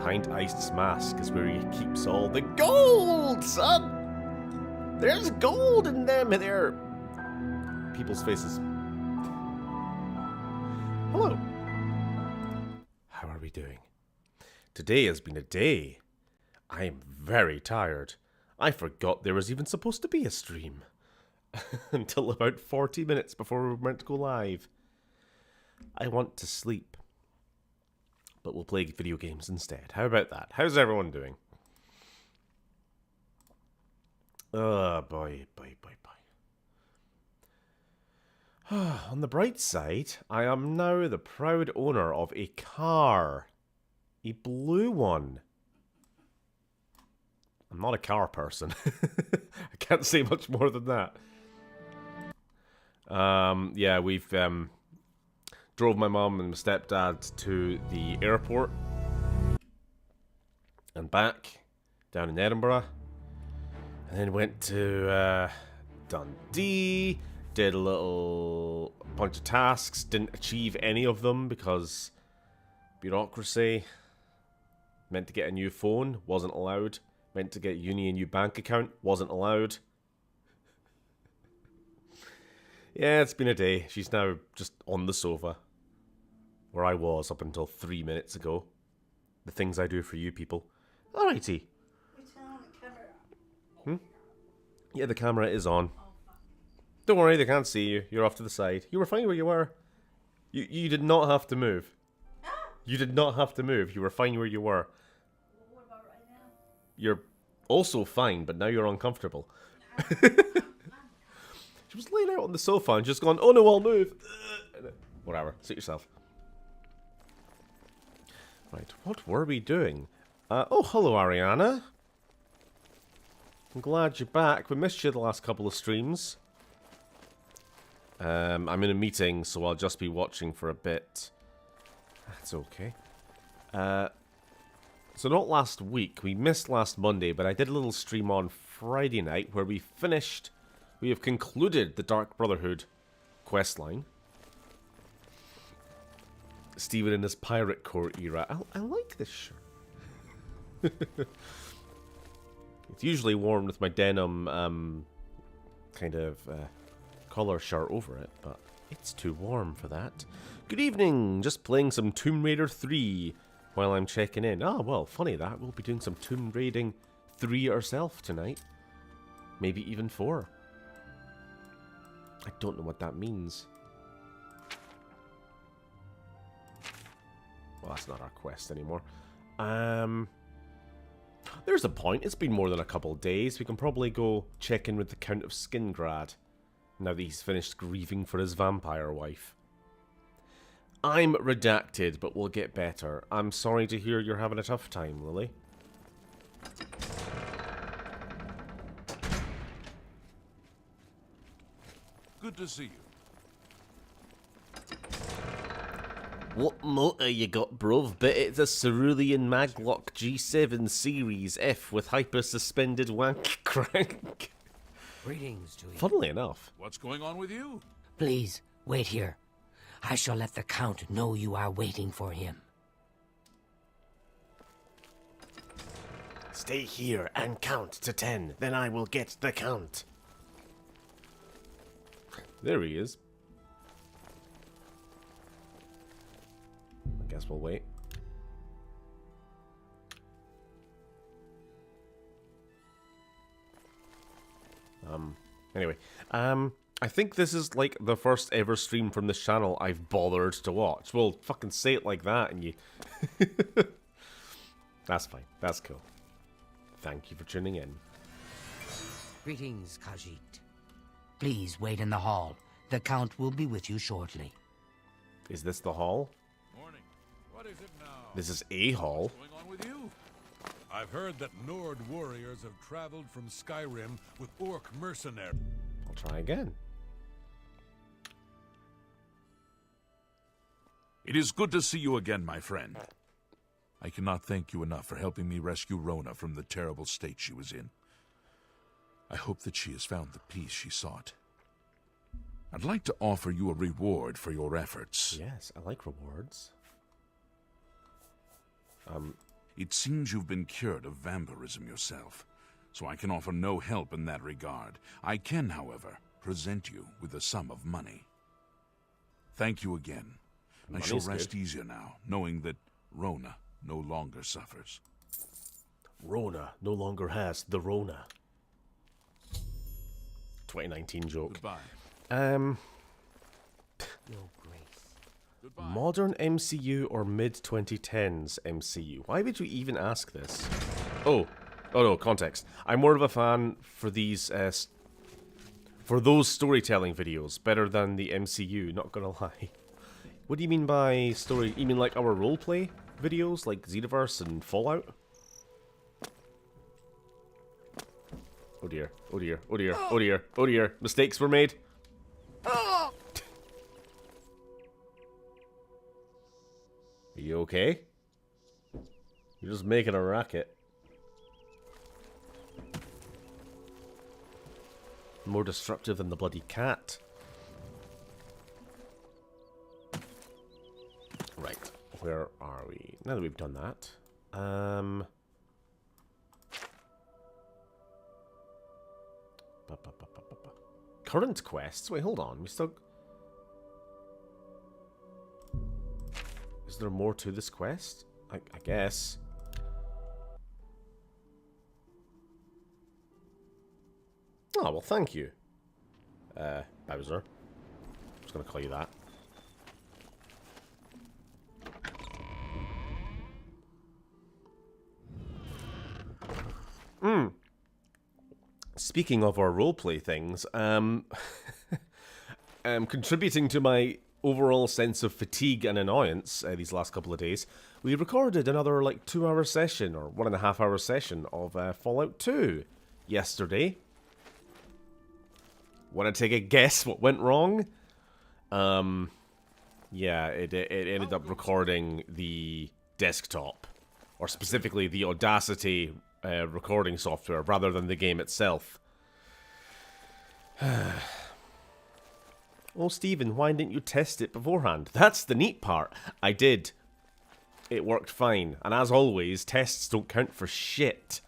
Behind Iced's mask is where he keeps all the gold, son! There's gold in them there. People's faces. Hello. How are we doing? Today has been a day. I am very tired. I forgot there was even supposed to be a stream. Until about 40 minutes before we were meant to go live. I want to sleep. But we'll play video games instead. How about that? How's everyone doing? Oh, boy. On the bright side, I am now the proud owner of a car. A blue one. I'm not a car person. I can't say much more than that. Yeah, we've drove my mum and my stepdad to the airport and back down in Edinburgh, and then went to Dundee. Did a little bunch of tasks. Didn't achieve any of them because bureaucracy. Meant to get a new phone, wasn't allowed. Meant to get uni a new bank account, wasn't allowed. Yeah, it's been a day. She's now just on the sofa. Where I was up until 3 minutes ago. The things I do for you people. Alrighty. Yeah, the camera is on. Don't worry, they can't see you. You're off to the side. You were fine where you were. You did not have to move. You did not have to move. You were fine where you were. What about right now? You're also fine, but now you're uncomfortable. She was laying out on the sofa and just gone, oh no, I'll move. Whatever, suit yourself. Right, what were we doing? Oh, hello, Ariana. I'm glad you're back. We missed you the last couple of streams. I'm in a meeting, so I'll just be watching for a bit. That's okay. So not last week. We missed last Monday, but I did a little stream on Friday night where we finished... We have concluded the Dark Brotherhood questline. Stephen in his pirate core era. I like this shirt. It's usually worn with my denim kind of collar shirt over it, but it's too warm for that. Good evening! Just playing some Tomb Raider 3 while I'm checking in. Ah, well, funny that. We'll be doing some Tomb Raiding 3 ourselves tonight. Maybe even 4. I don't know what that means. Well, that's not our quest anymore. There's a point. It's been more than a couple of days. We can probably go check in with the Count of Skingrad. Now that he's finished grieving for his vampire wife. I'm redacted, but we'll get better. I'm sorry to hear you're having a tough time, Lily. Good to see you. What motor you got, bruv? Bet it's a Cerulean Maglock G7 Series F with hyper-suspended wank crank. Greetings to you. Funnily enough. What's going on with you? Please, wait here. I shall let the Count know you are waiting for him. Stay here and count to 10, then I will get the count. There he is. I guess we'll wait. Anyway, I think this is like the first ever stream from this channel I've bothered to watch. Well, fucking say it like that and you... That's fine. That's cool. Thank you for tuning in. Greetings, Khajiit. Please wait in the hall. The Count will be with you shortly. Is this the hall? Morning. What is it now? This is a hall. What's going on with you? I've heard that Nord warriors have traveled from Skyrim with orc mercenaries. I'll try again. It is good to see you again, my friend. I cannot thank you enough for helping me rescue Rona from the terrible state she was in. I hope that she has found the peace she sought. I'd like to offer you a reward for your efforts. Yes, I like rewards. It seems you've been cured of vampirism yourself, so I can offer no help in that regard. I can, however, present you with a sum of money. Thank you again. I shall rest easier now, knowing that Rona no longer suffers. Rona no longer has the Rona. 2019 joke. Goodbye. Your Grace. Goodbye. Modern MCU or mid-2010s MCU? Why would you even ask this? Oh no, context. I'm more of a fan for these, for those storytelling videos, better than the MCU, not gonna lie. What do you mean by story? You mean like our roleplay videos, like Xenoverse and Fallout? Oh dear, oh dear, oh dear, oh dear, oh dear. Mistakes were made. Are you okay? You're just making a racket. More destructive than the bloody cat. Right, where are we? Now that we've done that, current quests? Wait, hold on. We still... Is there more to this quest? I guess. Oh, well, thank you. Bowser. I'm just gonna call you that. Speaking of our roleplay things, contributing to my overall sense of fatigue and annoyance these last couple of days, we recorded another like 2-hour session or 1.5-hour session of Fallout 2 yesterday. Want to take a guess what went wrong? Yeah, it ended up recording the desktop, or specifically the Audacity recording software rather than the game itself. Oh, Stephen, why didn't you test it beforehand? That's the neat part. I did. It worked fine. And as always, tests don't count for shit.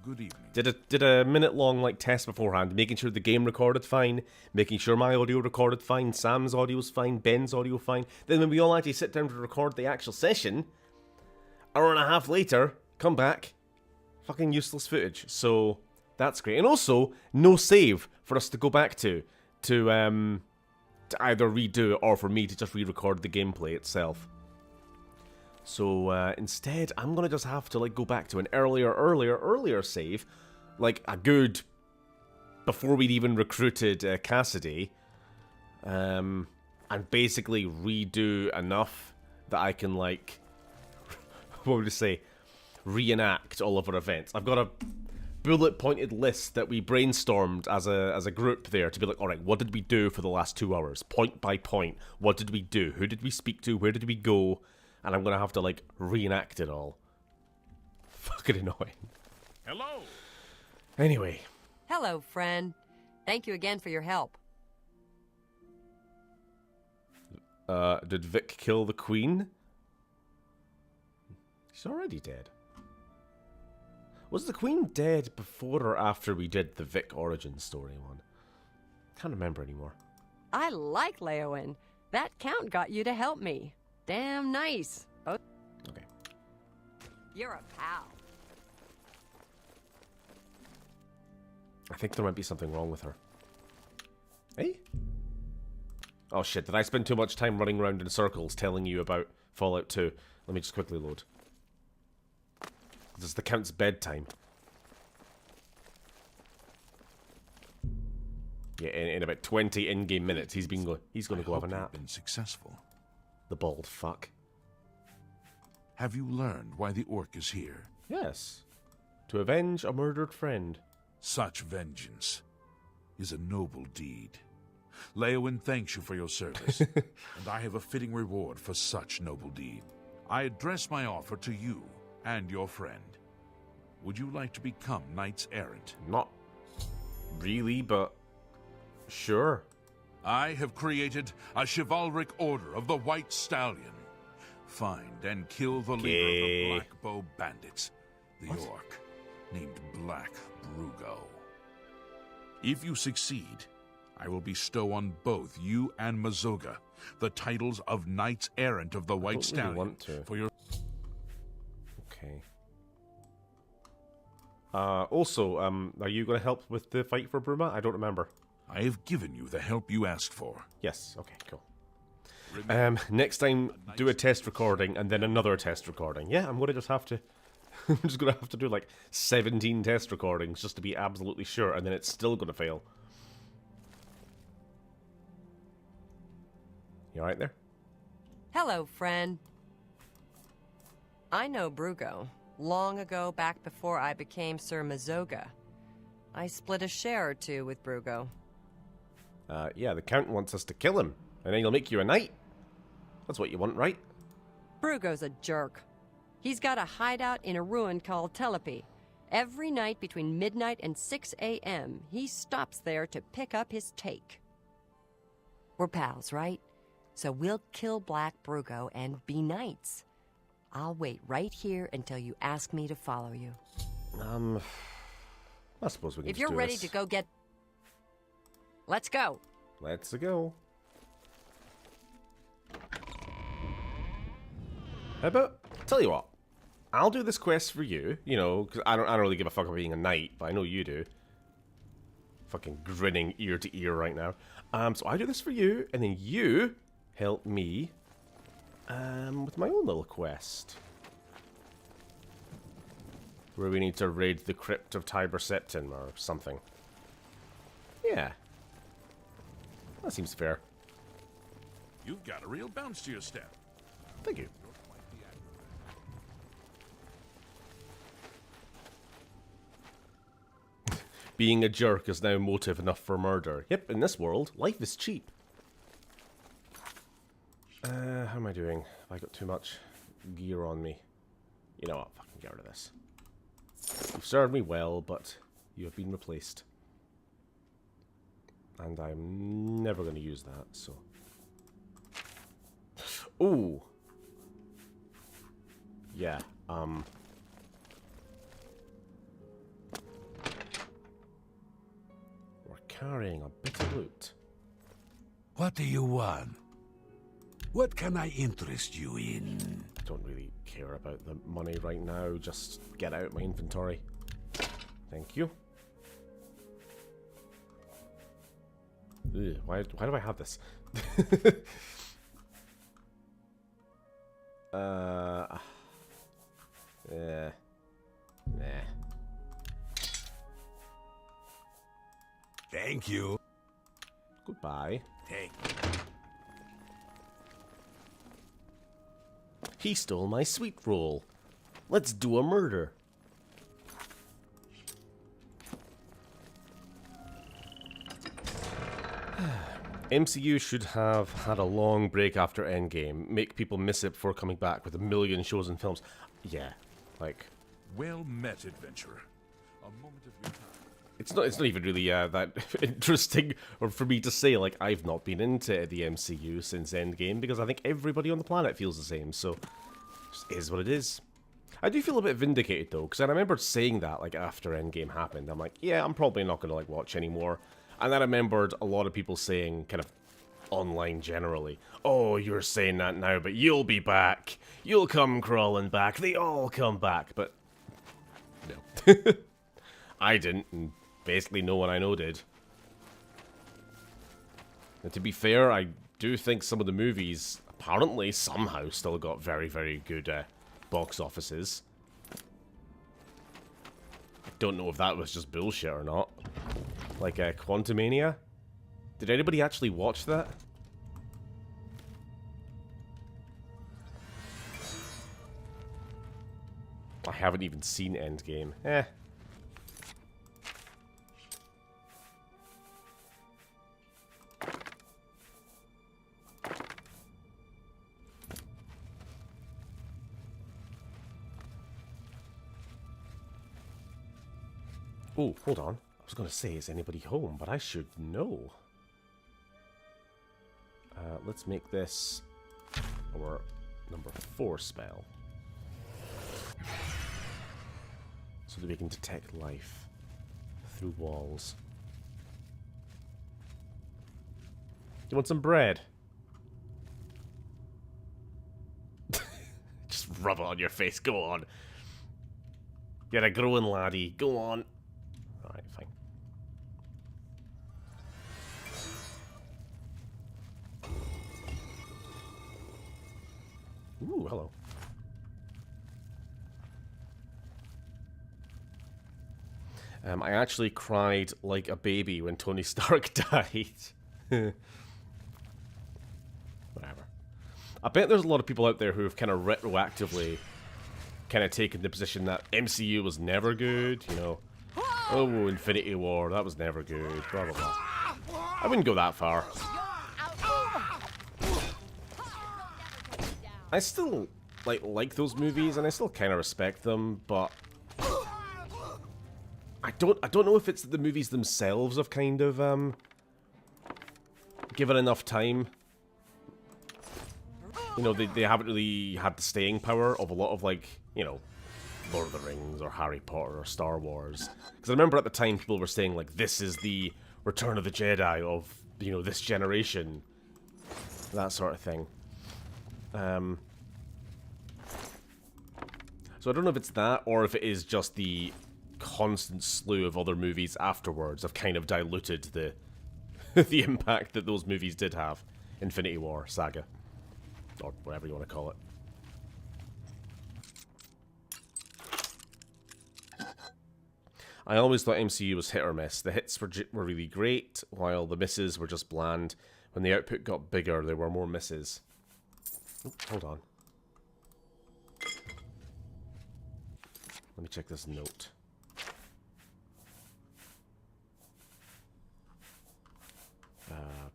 Good evening. Did a minute-long like test beforehand, making sure the game recorded fine, making sure my audio recorded fine, Sam's audio was fine, Ben's audio fine. Then when we all actually sit down to record the actual session, 1.5 hours later, come back, fucking useless footage. So that's great. And also, no save for us to go back to either redo it or for me to just re-record the gameplay itself. So instead, I'm gonna just have to like go back to an earlier save, like a good before we'd even recruited Cassidy, and basically redo enough that I can like what would you say, reenact all of our events. I've got a bullet-pointed list that we brainstormed as a group there to be like, all right, what did we do for the last 2 hours, point by point? What did we do? Who did we speak to? Where did we go? And I'm gonna have to like reenact it all. Fucking annoying. Hello. Anyway. Hello, friend. Thank you again for your help. Did Vic kill the Queen? She's already dead. Was the Queen dead before or after we did the Vic origin story one? Can't remember anymore. I like Leowen. That count got you to help me. Damn nice. Both. Okay. You're a pal. I think there might be something wrong with her. Hey? Oh shit, did I spend too much time running around in circles telling you about Fallout 2? Let me just quickly load. This is the Count's bedtime. Yeah, in about 20 in-game minutes, he's going to go have a nap. Been successful. The bald fuck. Have you learned why the orc is here? Yes. To avenge a murdered friend. Such vengeance is a noble deed. Leowen thanks you for your service, and I have a fitting reward for such noble deed. I address my offer to you and your friend. Would you like to become knights errant? Not really, but sure. I have created a chivalric order of the White Stallion. Find and kill the leader of the Black Bow Bandits, the orc, named Black Brugo. If you succeed, I will bestow on both you and Mazoga the titles of Knights Errant of the White Stallion for your... Okay. Also, are you going to help with the fight for Bruma? I don't remember. I have given you the help you asked for. Yes, okay, cool. Next time, do a test recording and then another test recording. Yeah, I'm going to just have to... I'm just going to have to do like 17 test recordings just to be absolutely sure, and then it's still going to fail. You alright there? Hello, friend. I know Brugo. Long ago, back before I became Sir Mazoga. I split a share or two with Brugo. Yeah, the Count wants us to kill him, and then he'll make you a knight. That's what you want, right? Brugo's a jerk. He's got a hideout in a ruin called Telepi. Every night between midnight and 6 a.m., he stops there to pick up his take. We're pals, right? So we'll kill Black Brugo and be knights. I'll wait right here until you ask me to follow you. I suppose we can If you're ready to go get... Let's go. Let's go. How about... Tell you what. I'll do this quest for you, you know, because I don't really give a fuck about being a knight, but I know you do. Fucking grinning ear to ear right now. So I do this for you, and then you help me with my own little quest. Where we need to raid the crypt of Tiber Septim or something. Yeah. That seems fair. You've got a real bounce to your step. Thank you. Being a jerk is now motive enough for murder. Yep, in this world, life is cheap. How am I doing? Have I got too much gear on me? You know what? Fucking get rid of this. You've served me well, but you have been replaced. And I'm never going to use that, so... Ooh! Yeah, we're carrying a bit of loot. What do you want? What can I interest you in? Don't really care about the money right now, just get out my inventory. Thank you. Ugh, why do I have this? Nah. Thank you. Goodbye. Take. He stole my sweet roll. Let's do a murder. MCU should have had a long break after Endgame, make people miss it before coming back with a million shows and films. Yeah, like... Well met, adventurer. A moment of your time. It's not even really that interesting or for me to say, like, I've not been into the MCU since Endgame, because I think everybody on the planet feels the same, so... It is what it is. I do feel a bit vindicated, though, because I remember saying that, like, after Endgame happened. I'm like, yeah, I'm probably not going to, like, watch anymore. And then I remembered a lot of people saying, kind of, online generally, oh, you're saying that now, but you'll be back. You'll come crawling back. They all come back. But, no. I didn't, and basically no one I know did. And to be fair, I do think some of the movies, apparently, somehow, still got very, very good box offices. I don't know if that was just bullshit or not. Like Quantumania? Did anybody actually watch that? I haven't even seen Endgame. Eh. Oh, hold on. I was going to say, is anybody home? But I should know. Let's make this our number 4 spell. So that we can detect life through walls. You want some bread? Just rub it on your face, go on. You're a growing laddie, go on. Alright, fine. Ooh, hello. I actually cried like a baby when Tony Stark died. Whatever. I bet there's a lot of people out there who have kind of retroactively kind of taken the position that MCU was never good, you know. Oh, Infinity War, that was never good, blah, blah, blah. I wouldn't go that far. I still like those movies, and I still kind of respect them, but I don't know if it's that the movies themselves have kind of given enough time. You know, they haven't really had the staying power of a lot of, like, you know, Lord of the Rings or Harry Potter or Star Wars. Because I remember at the time people were saying, like, this is the Return of the Jedi of, you know, this generation. That sort of thing. So I don't know if it's that, or if it is just the constant slew of other movies afterwards have kind of diluted the the impact that those movies did have. Infinity War saga. Or whatever you want to call it. I always thought MCU was hit or miss. The hits were really great, while the misses were just bland. When the output got bigger, there were more misses. Oop, hold on. Let me check this note.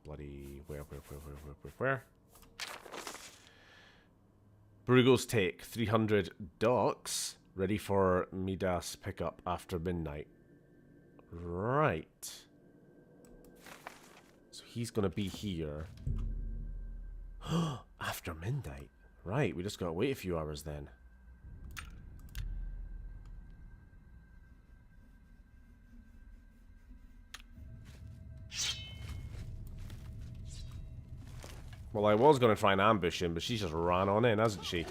Bloody... Where? Brugo's take. 300 docks. Ready for Midas pickup after midnight. Right. So he's gonna be here. After midnight. Right, we just gotta wait a few hours then. Well, I was gonna try and ambush him, but she just ran on in, hasn't she?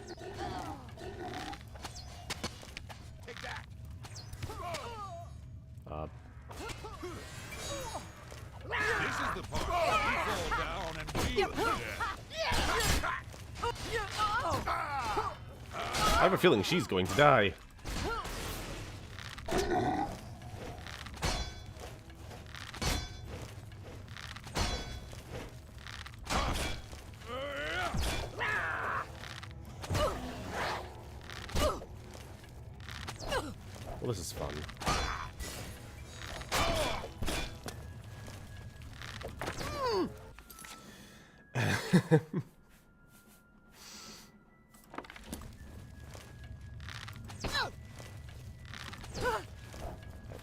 I have a feeling she's going to die. Well, this is fun.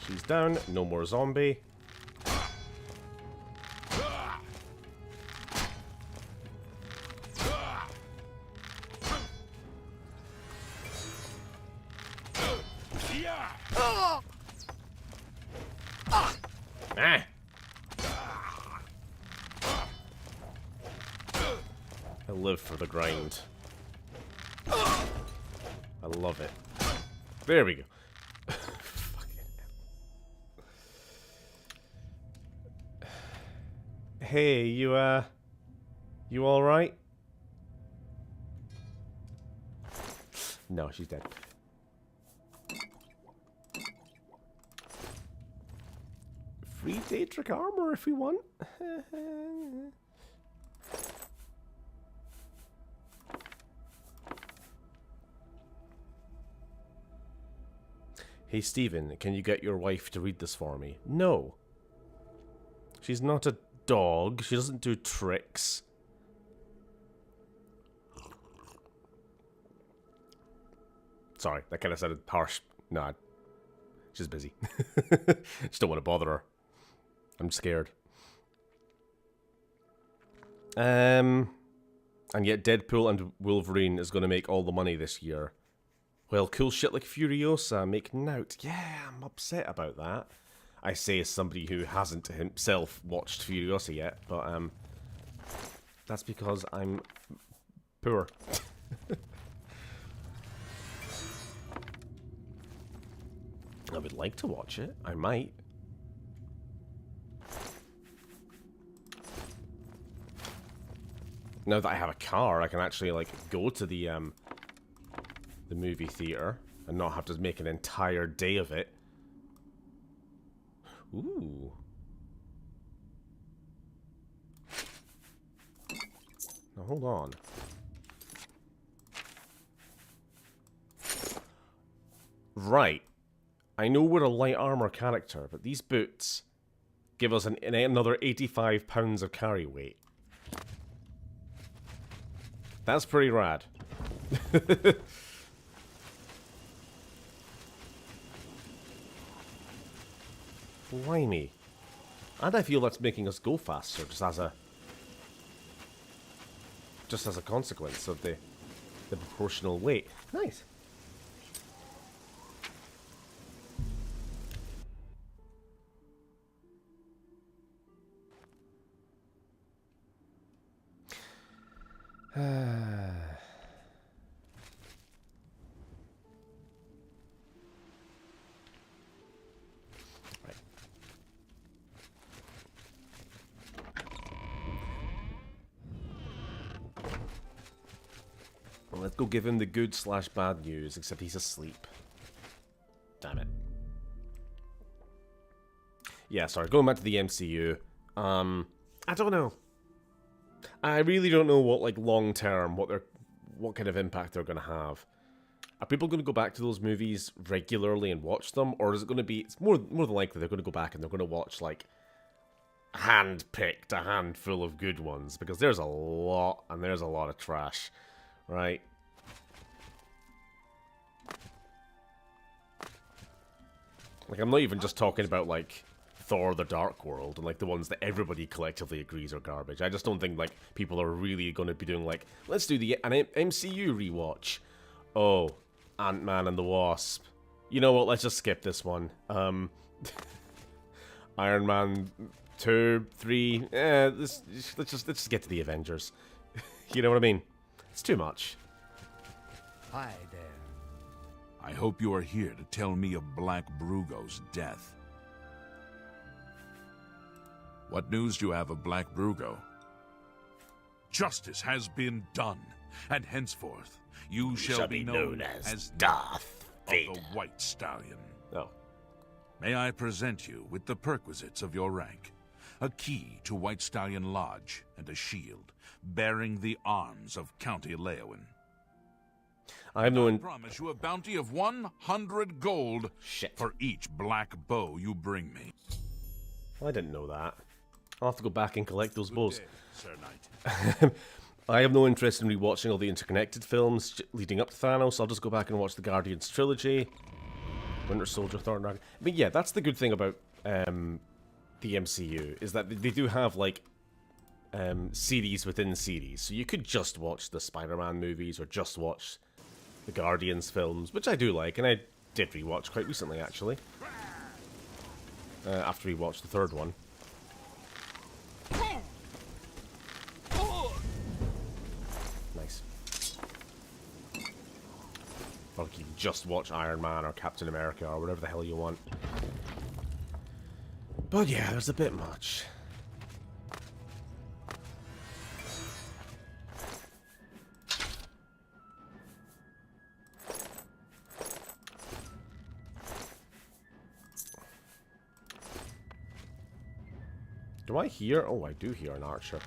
She's down. No more zombie. Ah! I live for the grind. I love it. There we go. Hey, you all right? No, she's dead. Free Daedric armor if we want. Hey, Stephen, can you get your wife to read this for me? No. She's not a dog. She doesn't do tricks. Sorry, that kind of sounded harsh. Nah, she's busy. Just don't want to bother her. I'm scared. I And yet Deadpool and Wolverine is going to make all the money this year. Well, cool shit like Furiosa make nout. Yeah, I'm upset about that. I say as somebody who hasn't himself watched Furiosa yet, but that's because I'm poor. I would like to watch it. I might. Now that I have a car, I can actually like go to the movie theater and not have to make an entire day of it. Ooh. Now hold on. Right. I know we're a light armor character, but these boots give us another 85 pounds of carry weight. That's pretty rad. Blimey. And I feel that's making us go faster, just as a consequence of the proportional weight. Nice. Well, let's go give him the good/bad news, except he's asleep. Damn it. Yeah, sorry, going back to the MCU. I don't know. I really don't know what, like, long-term, what kind of impact they're going to have. Are people going to go back to those movies regularly and watch them? Or is it going to be... It's more than likely they're going to go back and they're going to watch, like, hand-picked, a handful of good ones. Because there's a lot, and there's a lot of trash. Right? Like, I'm not even just talking about, like... Thor: The Dark World, and like the ones that everybody collectively agrees are garbage. I just don't think like people are really going to be doing like, let's do an MCU rewatch. Oh, Ant-Man and the Wasp. You know what? Let's just skip this one. Iron Man 2, 3. Let's just get to the Avengers. You know what I mean? It's too much. Hi there. I hope you are here to tell me of Black Brugo's death. What news do you have of Black Brugo? Justice has been done, and henceforth you shall be known as Darth Vader of the White Stallion. Oh. May I present you with the perquisites of your rank, a key to White Stallion Lodge and a shield bearing the arms of County Leowin. I promise you a bounty of 100 gold for each black bow you bring me. I didn't know that. I'll have to go back and collect those bows. Day, Sir Knight. I have no interest in rewatching all the interconnected films leading up to Thanos. I'll just go back and watch the Guardians trilogy, Winter Soldier, Thor, Ragnarok. I mean, yeah, that's the good thing about the MCU, is that they do have, like, series within series. So you could just watch the Spider-Man movies or just watch the Guardians films, which I do like, and I did rewatch quite recently, actually. After we watched the third one. Nice. Or you can just watch Iron Man or Captain America or whatever the hell you want. But yeah, there's a bit much. Do I hear? Oh, I do hear an archer.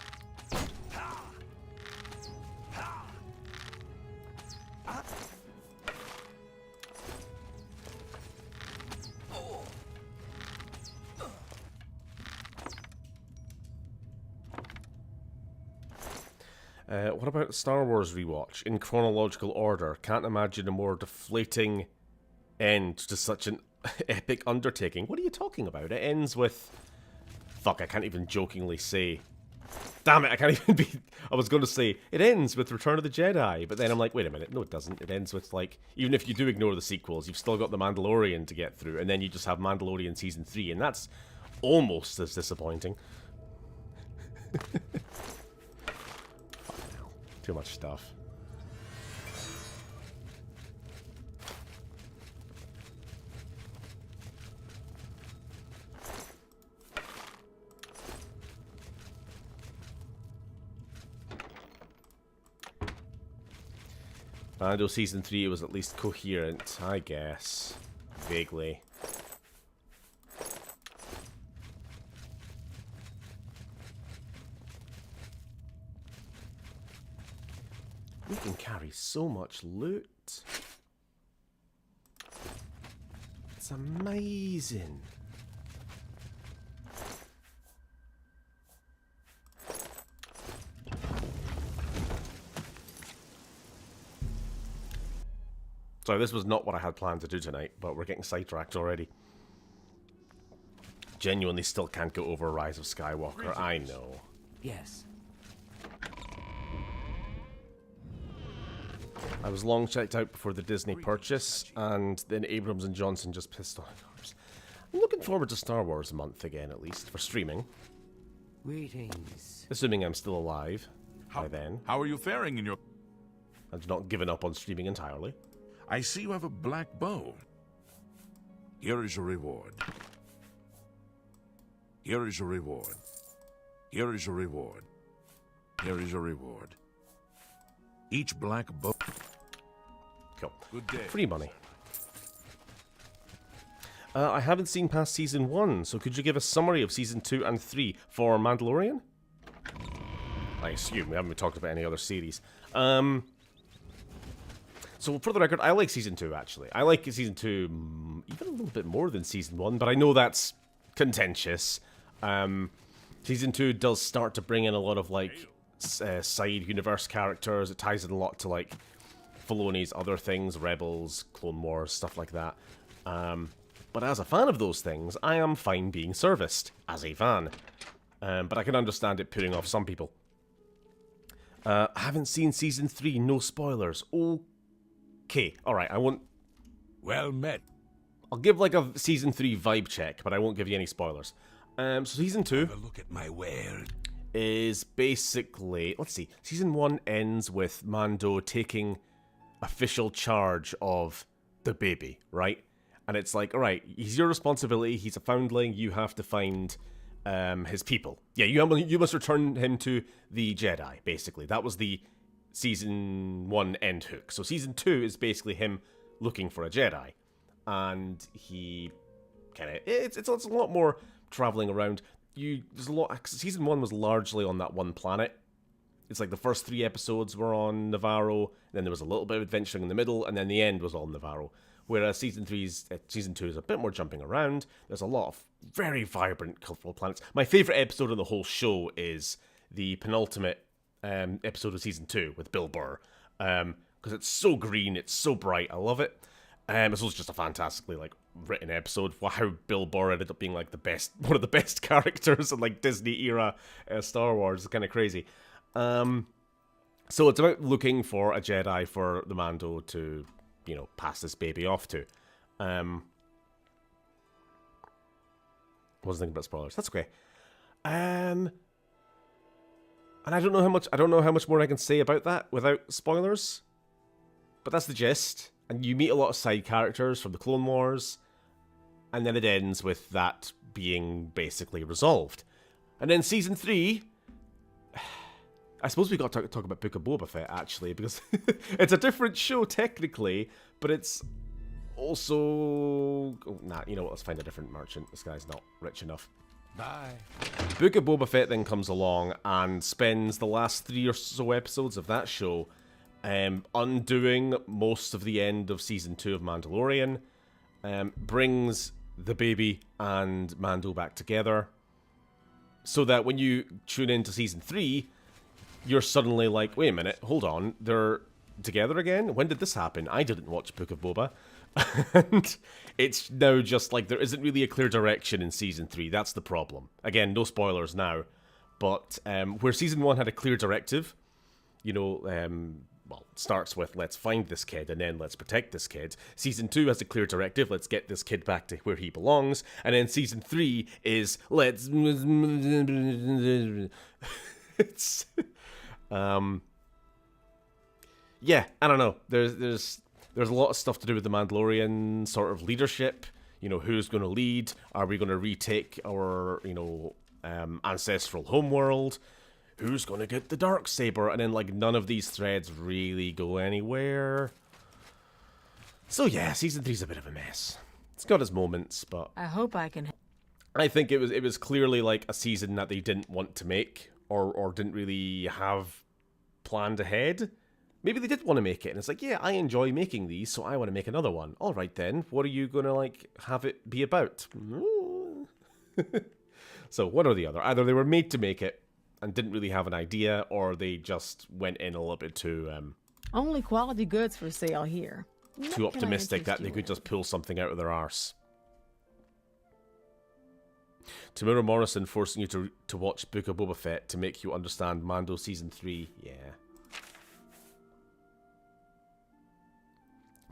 What about Star Wars rewatch? In chronological order. Can't imagine a more deflating end to such an epic undertaking. What are you talking about? It ends with... Fuck, I can't even jokingly say Damn it, I can't even be... I was going to say, it ends with Return of the Jedi, but then I'm like, wait a minute, no it doesn't. It ends with, like, even if you do ignore the sequels, you've still got The Mandalorian to get through, and then you just have Mandalorian Season 3, and that's almost as disappointing. Too much stuff. Mando Season 3 was at least coherent, I guess. Vaguely. We can carry so much loot. It's amazing. Sorry, this was not what I had planned to do tonight, but we're getting sidetracked already. Genuinely still can't get over Rise of Skywalker, I know. Yes. I was long checked out before the Disney purchase, and then Abrams and Johnson just pissed off. I'm looking forward to Star Wars month again, at least, for streaming. Greetings. Assuming I'm still alive by then. How are you faring in your... I've not given up on streaming entirely. I see you have a black bow. Here is your reward. Here is your reward. Here is your reward. Here is your reward. Each black bow... Cool. Good day. Free money. I haven't seen past Season 1, so could you give a summary of Season 2 and 3 for Mandalorian? I assume we haven't talked about any other series. So, for the record, I like Season 2, actually. I like Season 2 even a little bit more than Season 1, but I know that's contentious. Season 2 does start to bring in a lot of, like, side universe characters. It ties in a lot to, like, Filoni's other things, Rebels, Clone Wars, stuff like that. But as a fan of those things, I am fine being serviced as a fan. But I can understand it putting off some people. I haven't seen Season 3, no spoilers. Okay, alright, I won't... Well met. I'll give like a Season 3 vibe check, but I won't give you any spoilers. So Season 2 Have a look at my world. is basically... Let's see. Season 1 ends with Mando taking official charge of the baby, right? And it's like, alright, he's your responsibility, he's a foundling, you have to find his people. Yeah, you must return him to the Jedi, basically. That was the Season 1 end hook. So Season 2 is basically him looking for a Jedi. And he kind of... It's a lot more traveling around. There's a lot... Season 1 was largely on that one planet. It's like the first 3 episodes were on Navarro, then there was a little bit of adventuring in the middle, and then the end was all Navarro. Whereas Season 2 is a bit more jumping around. There's a lot of very vibrant, colourful planets. My favourite episode of the whole show is the penultimate episode of Season 2 with Bill Burr. Because it's so green, it's so bright, I love it. This was just a fantastically, like, written episode. How Bill Burr ended up being, like, one of the best characters in, like, Disney-era Star Wars. It's kind of crazy. So it's about looking for a Jedi for the Mando to, you know, pass this baby off to. Wasn't thinking about spoilers. That's okay. And I don't know how much more I can say about that without spoilers. But that's the gist. And you meet a lot of side characters from the Clone Wars, and then it ends with that being basically resolved. And then Season 3, I suppose we got to talk about Book of Boba Fett, actually, because it's a different show technically, but it's also... Oh, nah, you know what, let's find a different merchant. This guy's not rich enough. Bye. Book of Boba Fett then comes along and spends the last 3 or so episodes of that show undoing most of the end of Season 2 of Mandalorian, brings the baby and Mando back together, so that when you tune into Season 3, you're suddenly like, wait a minute, hold on, they're together again? When did this happen? I didn't watch Book of Boba. And it's now just like, there isn't really a clear direction in Season 3, that's the problem. Again, no spoilers now, But where Season 1 had a clear directive, you know, well, it starts with let's find this kid and then let's protect this kid. Season 2 has a clear directive, let's get this kid back to where he belongs. And then Season 3 is let's... it's... yeah, I don't know. There's a lot of stuff to do with the Mandalorian sort of leadership. You know, who's going to lead? Are we going to retake our, you know, ancestral homeworld? Who's going to get the Darksaber? And then, like, none of these threads really go anywhere. So, yeah, Season 3's a bit of a mess. It's got its moments, but... I hope I can... I think it was clearly, like, a season that they didn't want to make, or didn't really have planned ahead. Maybe they did want to make it, and it's like, yeah, I enjoy making these, so I want to make another one. All right, then. What are you going to, like, have it be about? So, one or the other. Either they were made to make it and didn't really have an idea, or they just went in a little bit too... Only quality goods for sale here. too optimistic that they could just pull something out of their arse. Tamura Morrison forcing you to watch Book of Boba Fett to make you understand Mando Season 3. Yeah.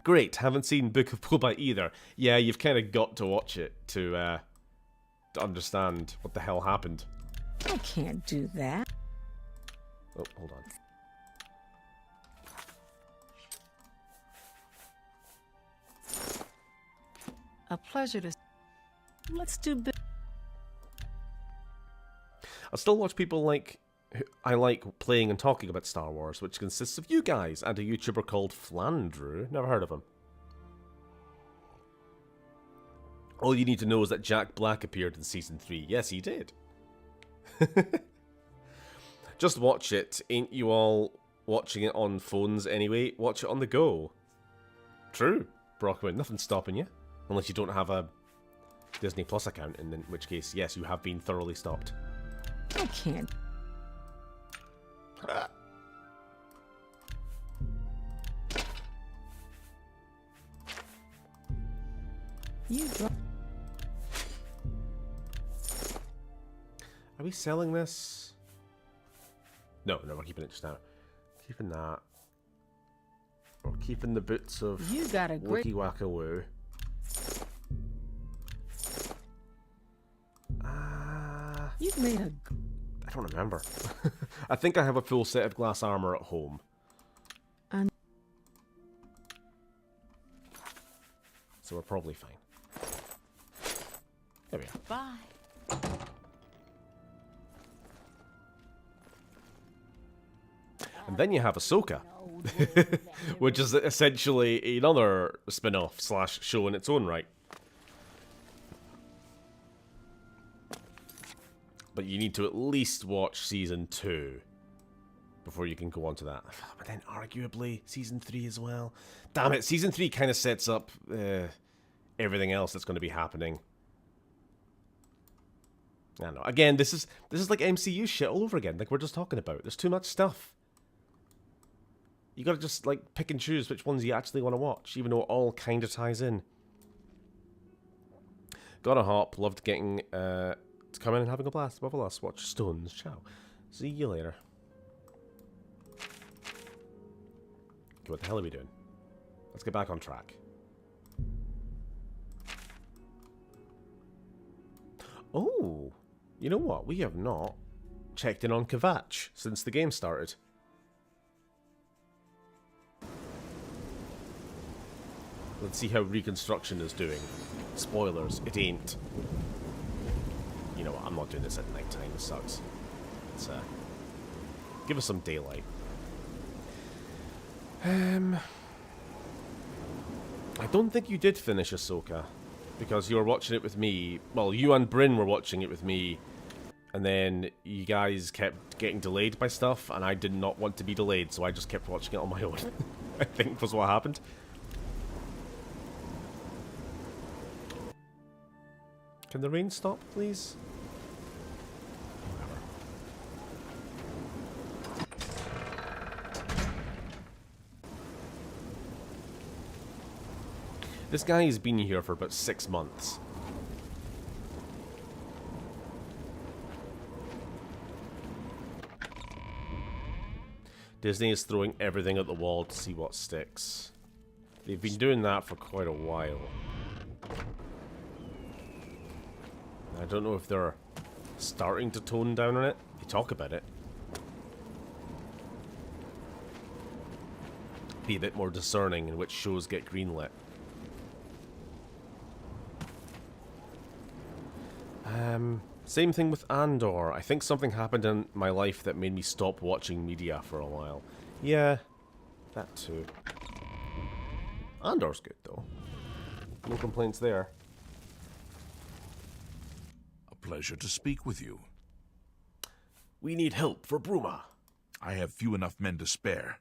Great, haven't seen Book of Boba either. Yeah, you've kind of got to watch it to understand what the hell happened. I can't do that. Oh, hold on. A pleasure to... Let's do... I still watch people like... I like playing and talking about Star Wars, which consists of you guys and a YouTuber called Flandrew. Never heard of him. All you need to know is that Jack Black appeared in Season 3. Yes, he did. Just watch it. Ain't you all watching it on phones anyway? Watch it on the go. True, Brockman. Nothing's stopping you. Unless you don't have a Disney Plus account, in which case, yes, you have been thoroughly stopped. I can't. You go. Are we selling this? No, we're keeping it just now. Keeping that. We're keeping the boots of You got a great... Wookie Waka Woo. You've made a... I don't remember. I think I have a full set of glass armor at home. And... So we're probably fine. There we are. Bye. And then you have Ahsoka, which is essentially another spin-off / show in its own right. But you need to at least watch Season 2 before you can go on to that. But then arguably Season 3 as well. Damn it, Season 3 kind of sets up everything else that's going to be happening. I don't know. Again, this is like MCU shit all over again, like we're just talking about. There's too much stuff. You gotta just, like, pick and choose which ones you actually want to watch, even though it all kind of ties in. Got a hop. Loved getting to come in and having a blast above us. Watch Stones. Ciao. See you later. Okay, what the hell are we doing? Let's get back on track. Oh, you know what? We have not checked in on Kvatch since the game started. Let's see how Reconstruction is doing. Spoilers, it ain't. You know what, I'm not doing this at night time, it sucks. Let's give us some daylight. I don't think you did finish Ahsoka, because you were watching it with me. Well, you and Bryn were watching it with me, and then you guys kept getting delayed by stuff, and I did not want to be delayed, so I just kept watching it on my own. I think was what happened. Can the rain stop, please? This guy has been here for about 6 months. Disney is throwing everything at the wall to see what sticks. They've been doing that for quite a while. I don't know if they're starting to tone down on it. They talk about it. Be a bit more discerning in which shows get greenlit. Same thing with Andor. I think something happened in my life that made me stop watching media for a while. Yeah, that too. Andor's good though. No complaints there. A pleasure to speak with you. We need help for Bruma. I have few enough men to spare,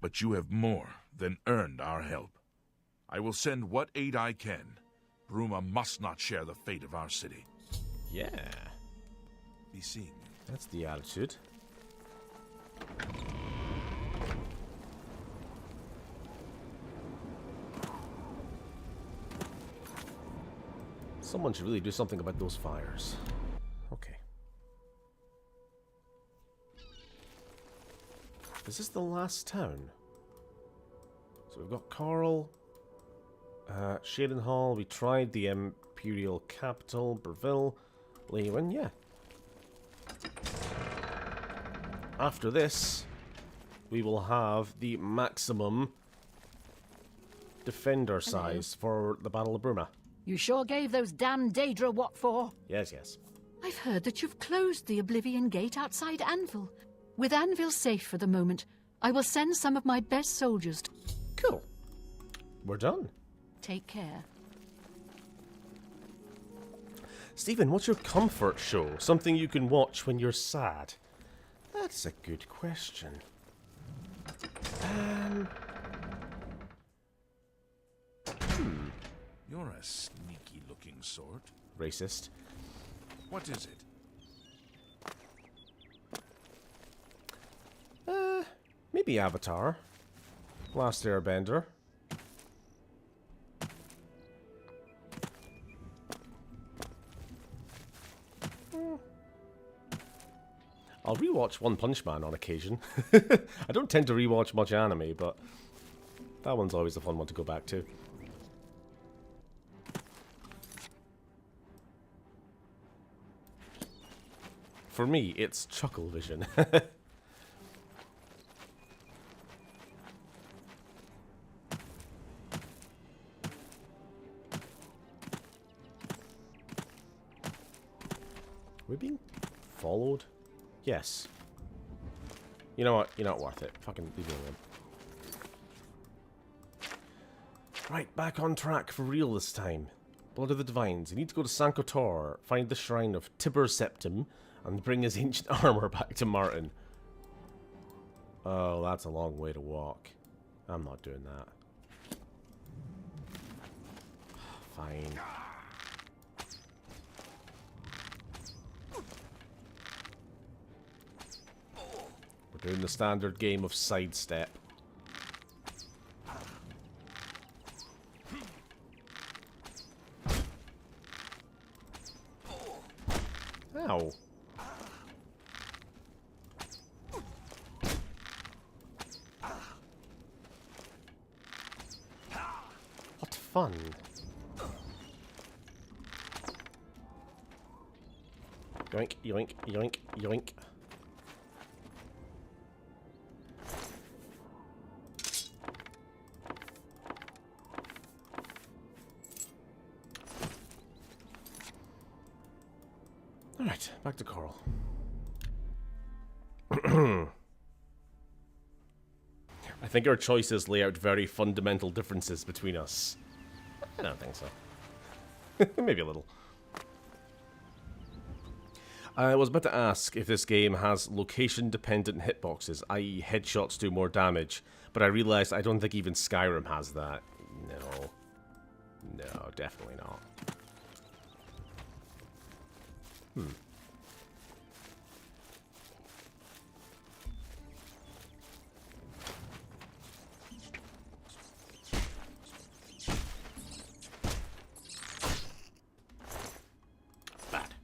but you have more than earned our help. I will send what aid I can. Bruma must not share the fate of our city. Yeah. Be seeing you. That's the attitude. Someone should really do something about those fires. Okay. Is this the last town? So we've got Carl, Shaden Hall. We tried the Imperial Capital, Breville, Lewin, yeah. After this, we will have the maximum defender size for the Battle of Bruma. You sure gave those damn Daedra what for? Yes, yes. I've heard that you've closed the Oblivion Gate outside Anvil. With Anvil safe for the moment, I will send some of my best soldiers to... Cool. We're done. Take care. Stephen, what's your comfort show? Something you can watch when you're sad? That's a good question. You're a sneaky-looking sort. Racist. What is it? Maybe Avatar. Last Airbender. I'll rewatch One Punch Man on occasion. I don't tend to rewatch much anime, but that one's always a fun one to go back to. For me, it's Chuckle Vision. We're being followed? Yes. You know what? You're not worth it. Fucking leave me alone. Right, back on track for real this time. Blood of the Divines. You need to go to Sankotor, find the shrine of Tibur Septim, and bring his ancient armor back to Martin. Oh, that's a long way to walk. I'm not doing that. Fine. We're doing the standard game of sidestep. Ow. What fun. Yoink, yoink, yoink, yoink. Alright, back to Coral. I think our choices lay out very fundamental differences between us. I don't think so. Maybe a little. I was about to ask if this game has location-dependent hitboxes, i.e. headshots do more damage, but I realized I don't think even Skyrim has that. No. No, definitely not. Bad.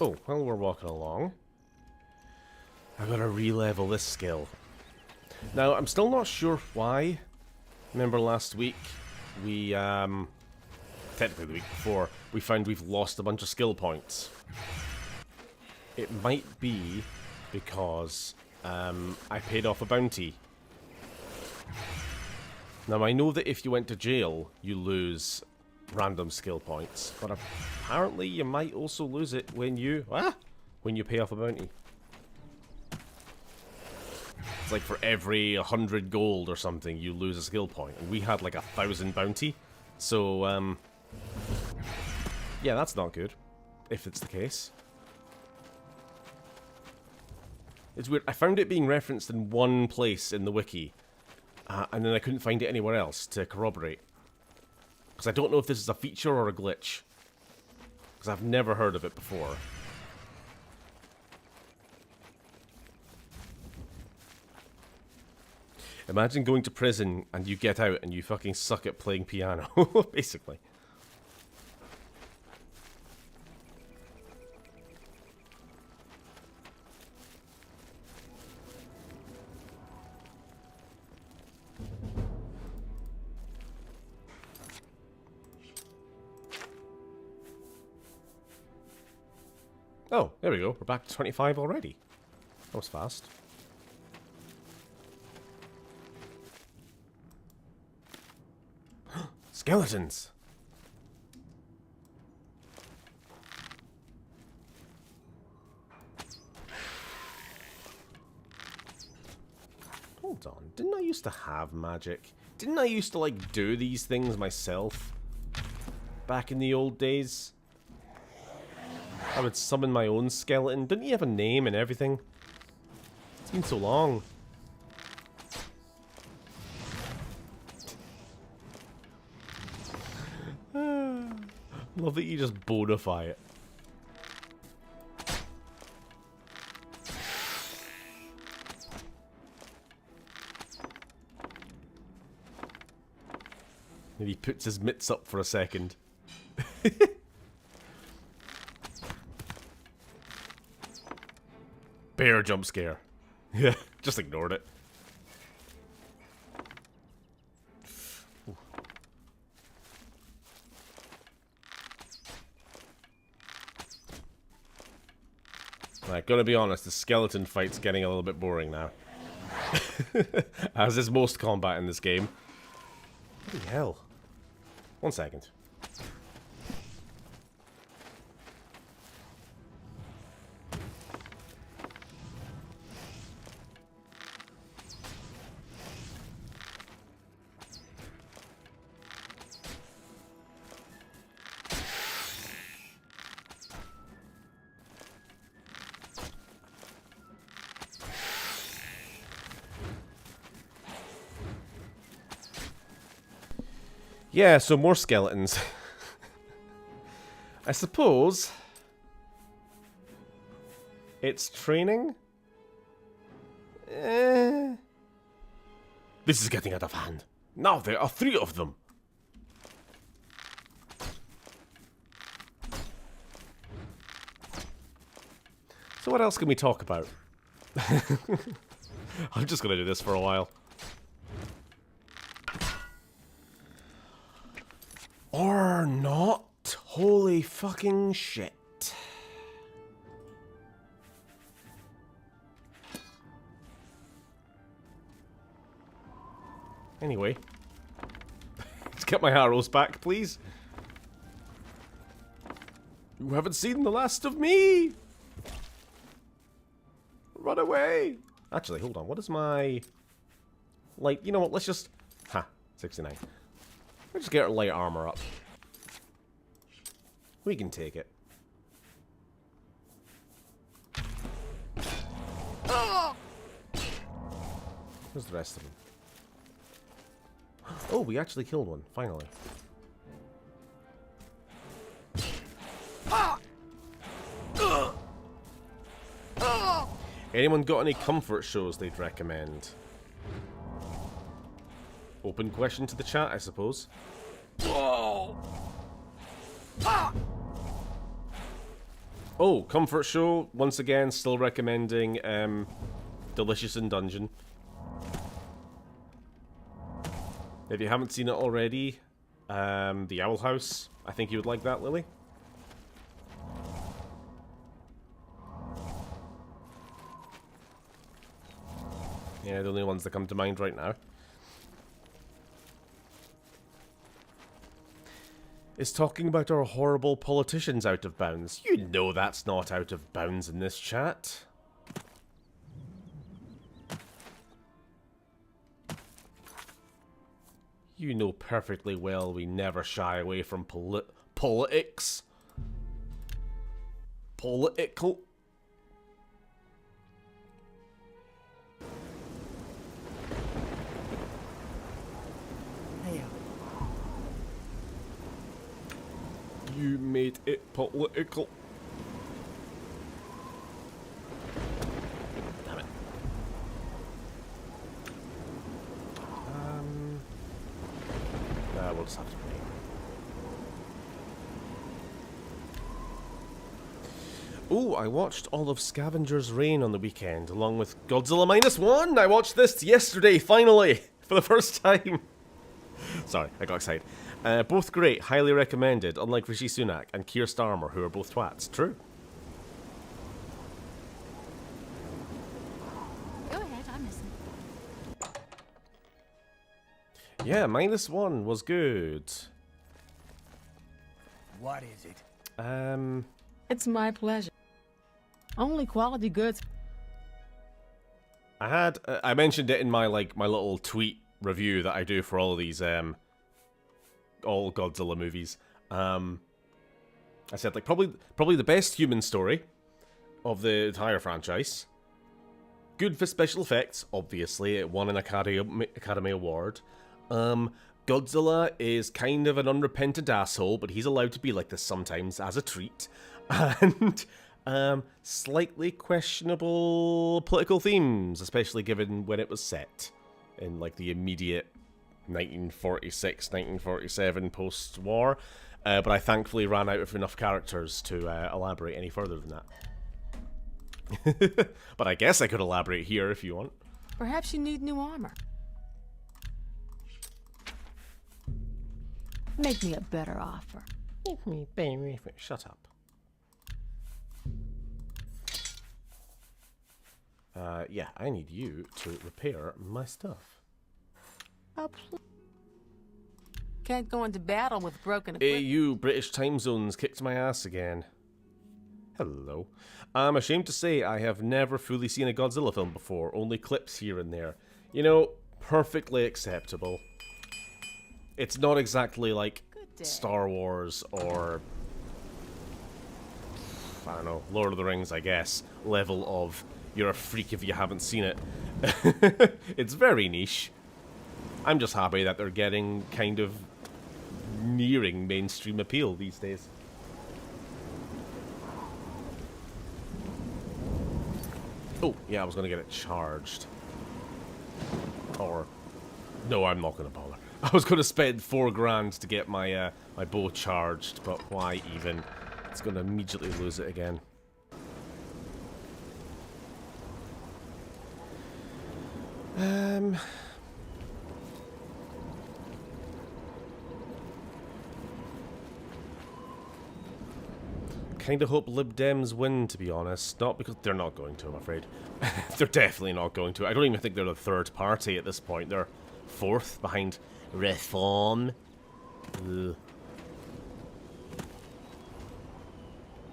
Oh, while we're walking along, I've got to re-level this skill. Now, I'm still not sure why. Remember last week, we, technically the week before, we found we've lost a bunch of skill points. It might be because I paid off a bounty. Now, I know that if you went to jail, you lose random skill points, but apparently you might also lose it when you pay off a bounty. It's like for every 100 gold or something, you lose a skill point. And we had like 1,000 bounty. So, yeah, that's not good, if it's the case. It's weird. I found it being referenced in one place in the wiki, and then I couldn't find it anywhere else to corroborate. Because I don't know if this is a feature or a glitch. Because I've never heard of it before. Imagine going to prison and you get out and you fucking suck at playing piano, basically. Oh, there we go. We're back to 25 already. That was fast. Skeletons! Hold on. Didn't I used to have magic? Didn't I used to, like, do these things myself? Back in the old days? I would summon my own skeleton. Didn't he have a name and everything? It's been so long. Love that you just bonify it. And he puts his mitts up for a second. Bear jump scare. Yeah, just ignored it. Right, gotta be honest, the skeleton fight's getting a little bit boring now. As is most combat in this game. Bloody hell. 1 second. Yeah, so more skeletons. I suppose it's training? This is getting out of hand. Now there are 3 of them. So what else can we talk about? I'm just gonna do this for a while. Or not. Holy fucking shit. Anyway. Let's get my arrows back, please. You haven't seen the last of me! Run away! Actually, hold on. What is my... Like, you know what? Let's just... Ha. 69. Let's just get our light armor up. We can take it. Where's the rest of them? Oh, we actually killed one, finally. Anyone got any comfort shows they'd recommend? Open question to the chat, I suppose. Whoa! Oh, comfort show. Once again, still recommending Delicious in Dungeon. If you haven't seen it already, The Owl House. I think you would like that, Lily. Yeah, the only ones that come to mind right now. Is talking about our horrible politicians out of bounds? You know that's not out of bounds in this chat. You know perfectly well we never shy away from politics. Political. You made it political. Damn it. We'll just have to wait. Oh, I watched all of Scavenger's Reign on the weekend, along with Godzilla -1. I watched this yesterday, finally, for the first time. Sorry, I got excited. Both great, highly recommended, unlike Rishi Sunak and Keir Starmer, who are both twats. True. Go ahead, I'm listening. Yeah, -1 was good. What is it? It's my pleasure. Only quality goods. I had I mentioned it in my my little tweet review that I do for all of these all Godzilla movies. I said probably the best human story of the entire franchise. Good for special effects, obviously. It won an Academy Award. Godzilla is kind of an unrepentant asshole, but he's allowed to be like this sometimes as a treat. And slightly questionable political themes, especially given when it was set in like the immediate 1946, 1947 post-war. But I thankfully ran out of enough characters to elaborate any further than that. But I guess I could elaborate here if you want. Perhaps you need new armor. Make me a better offer. Shut up. Yeah, I need you to repair my stuff. Can't go into battle with broken equipment. You British time zones kicked my ass again. Hello. I'm ashamed to say I have never fully seen a Godzilla film before, only clips here and there. You know, perfectly acceptable. It's not exactly like Star Wars or, I don't know, Lord of the Rings, I guess, level of you're a freak if you haven't seen it. It's very niche. I'm just happy that they're getting kind of nearing mainstream appeal these days. Oh, yeah, I was going to get it charged. Or, no, I'm not going to bother. I was going to spend $4,000 to get my my bow charged, but why even? It's going to immediately lose it again. Kind of hope Lib Dems win, to be honest. Not because they're not going to, I'm afraid. They're definitely not going to. I don't even think they're the third party at this point. They're fourth behind Reform. Ugh.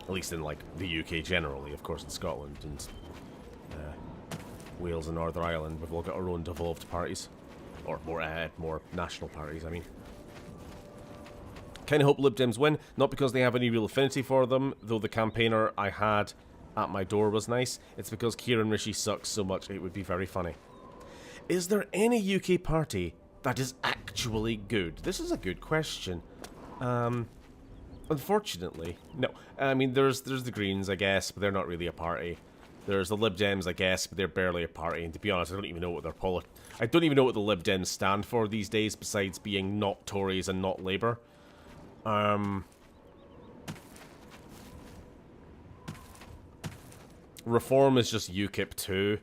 At least in, like, the UK generally. Of course, in Scotland and Wales and Northern Ireland, we've all got our own devolved parties. Or more national parties, I mean. Kind of hope Lib Dems win, not because they have any real affinity for them, though the campaigner I had at my door was nice. It's because Kieran Rishi sucks so much it would be very funny. Is there any UK party that is actually good? This is a good question. Unfortunately, no. I mean, there's the Greens, I guess, but they're not really a party. There's the Lib Dems, I guess, but they're barely a party. And to be honest, I don't even know what I don't even know what the Lib Dems stand for these days, besides being not Tories and not Labour. Reform is just UKIP too.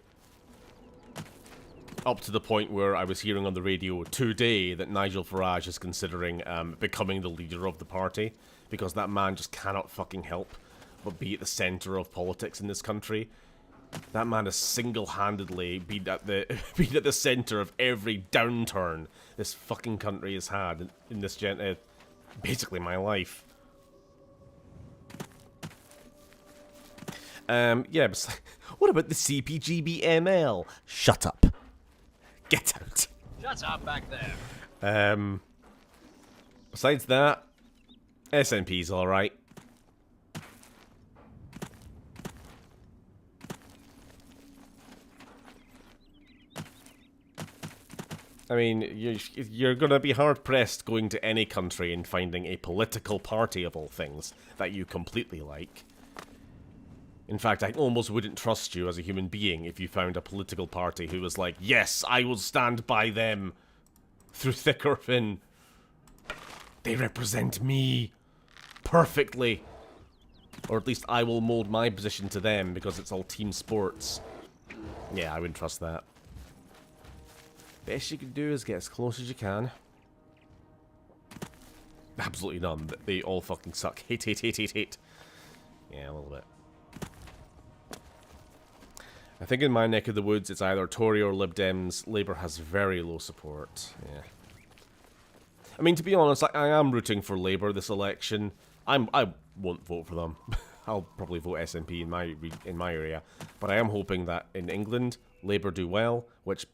Up to the point where I was hearing on the radio today that Nigel Farage is considering becoming the leader of the party, because that man just cannot fucking help but be at the centre of politics in this country. That man has single-handedly been at the centre of every downturn this fucking country has had in this basically my life. Yeah, but what about the CPGB-ML? Shut up. Get out. Shut up back there. Besides that, SNP's alright. I mean, you're gonna be hard-pressed going to any country and finding a political party, of all things, that you completely like. In fact, I almost wouldn't trust you as a human being if you found a political party who was like, yes, I will stand by them through thick or thin. They represent me perfectly. Or at least I will mold my position to them because it's all team sports. Yeah, I wouldn't trust that. Best you can do is get as close as you can. Absolutely none. They all fucking suck. Hate, hate, hate, hate, hate. Yeah, a little bit. I think in my neck of the woods, it's either Tory or Lib Dems. Labour has very low support. Yeah. I mean, to be honest, I am rooting for Labour this election. I won't vote for them. I'll probably vote SNP in my area. But I am hoping that in England, Labour do well, which...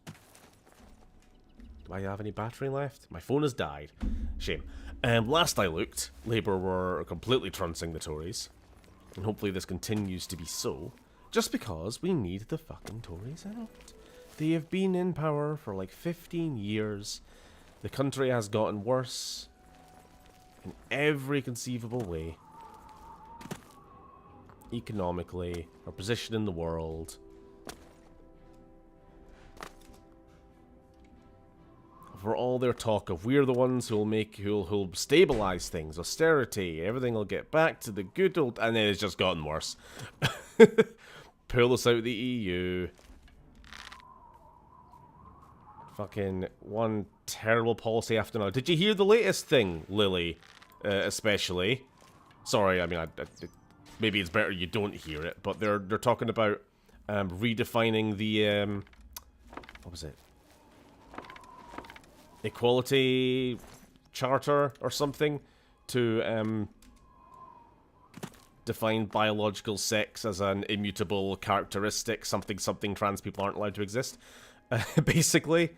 Do I have any battery left? My phone has died. Shame. Last I looked, Labour were completely trouncing the Tories. And hopefully this continues to be so. Just because we need the fucking Tories out. They have been in power for like 15 years. The country has gotten worse in every conceivable way. Economically, our position in the world. For all their talk of we're the ones who'll stabilize things, austerity, everything will get back to the good old, and then it's just gotten worse. Pull us out of the EU. Fucking one terrible policy after another. Did you hear the latest thing, Lily? Especially. Sorry, I mean, maybe it's better you don't hear it, but they're talking about redefining the what was it? Equality Charter or something to define biological sex as an immutable characteristic, something trans people aren't allowed to exist, basically.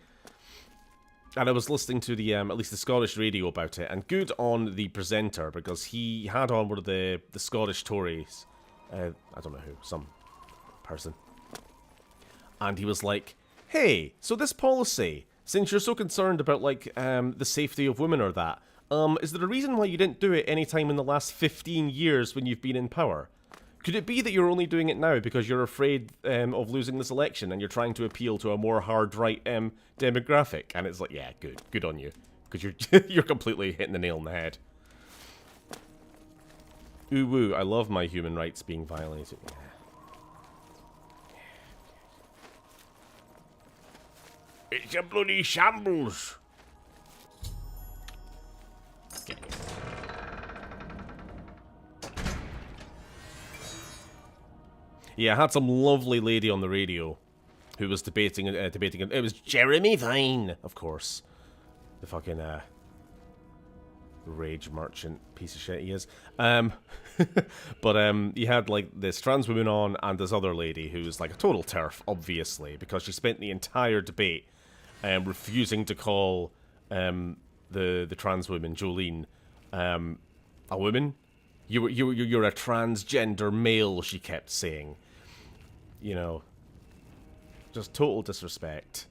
And I was listening to the at least the Scottish radio about it, and good on the presenter because he had on one of the Scottish Tories, I don't know who, some person, and he was like, "Hey, so this policy, since you're so concerned about like the safety of women or that, is there a reason why you didn't do it any time in the last 15 years when you've been in power? Could it be that you're only doing it now because you're afraid of losing this election and you're trying to appeal to a more hard-right demographic?" And it's like, yeah, good on you, because you're you're completely hitting the nail on the head. Ooh woo, I love my human rights being violated. Yeah. It's a bloody shambles. Yeah, I had some lovely lady on the radio who was debating. It was Jeremy Vine, of course, the fucking rage merchant piece of shit he is. But he had like this trans woman on and this other lady who was like a total TERF, obviously, because she spent the entire debate refusing to call the trans woman Jolene a woman. You're a transgender male, she kept saying. You know, just total disrespect.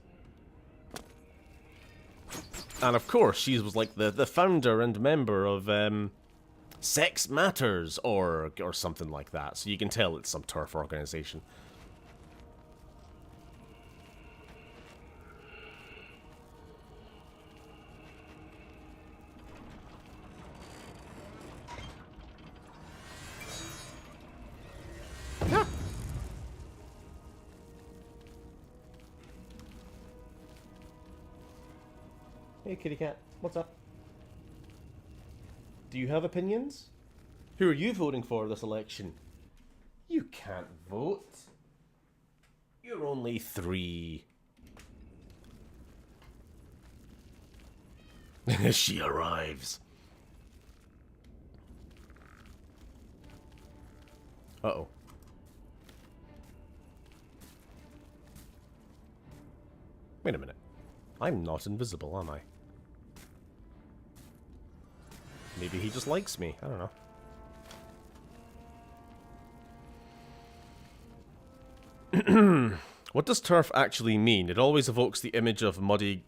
And of course, she was like the founder and member of Sex Matters or something like that. So you can tell it's some TERF organization. Hey, kitty cat. What's up? Do you have opinions? Who are you voting for this election? You can't vote. You're only 3. She arrives. Uh-oh. Wait a minute. I'm not invisible, am I? Maybe he just likes me. I don't know. What does turf actually mean? It always evokes the image of muddy...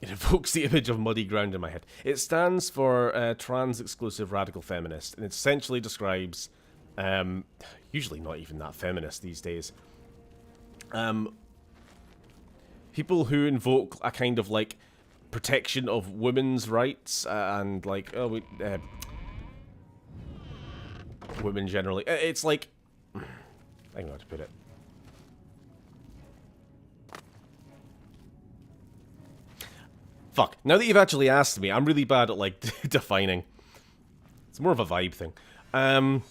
It evokes the image of muddy ground in my head. It stands for trans-exclusive radical feminist, and it essentially describes... usually not even that feminist these days. People who invoke a kind of, like, protection of women's rights, and, like, women generally. It's like... I don't know how to put it. Fuck. Now that you've actually asked me, I'm really bad at, like, defining. It's more of a vibe thing. I'm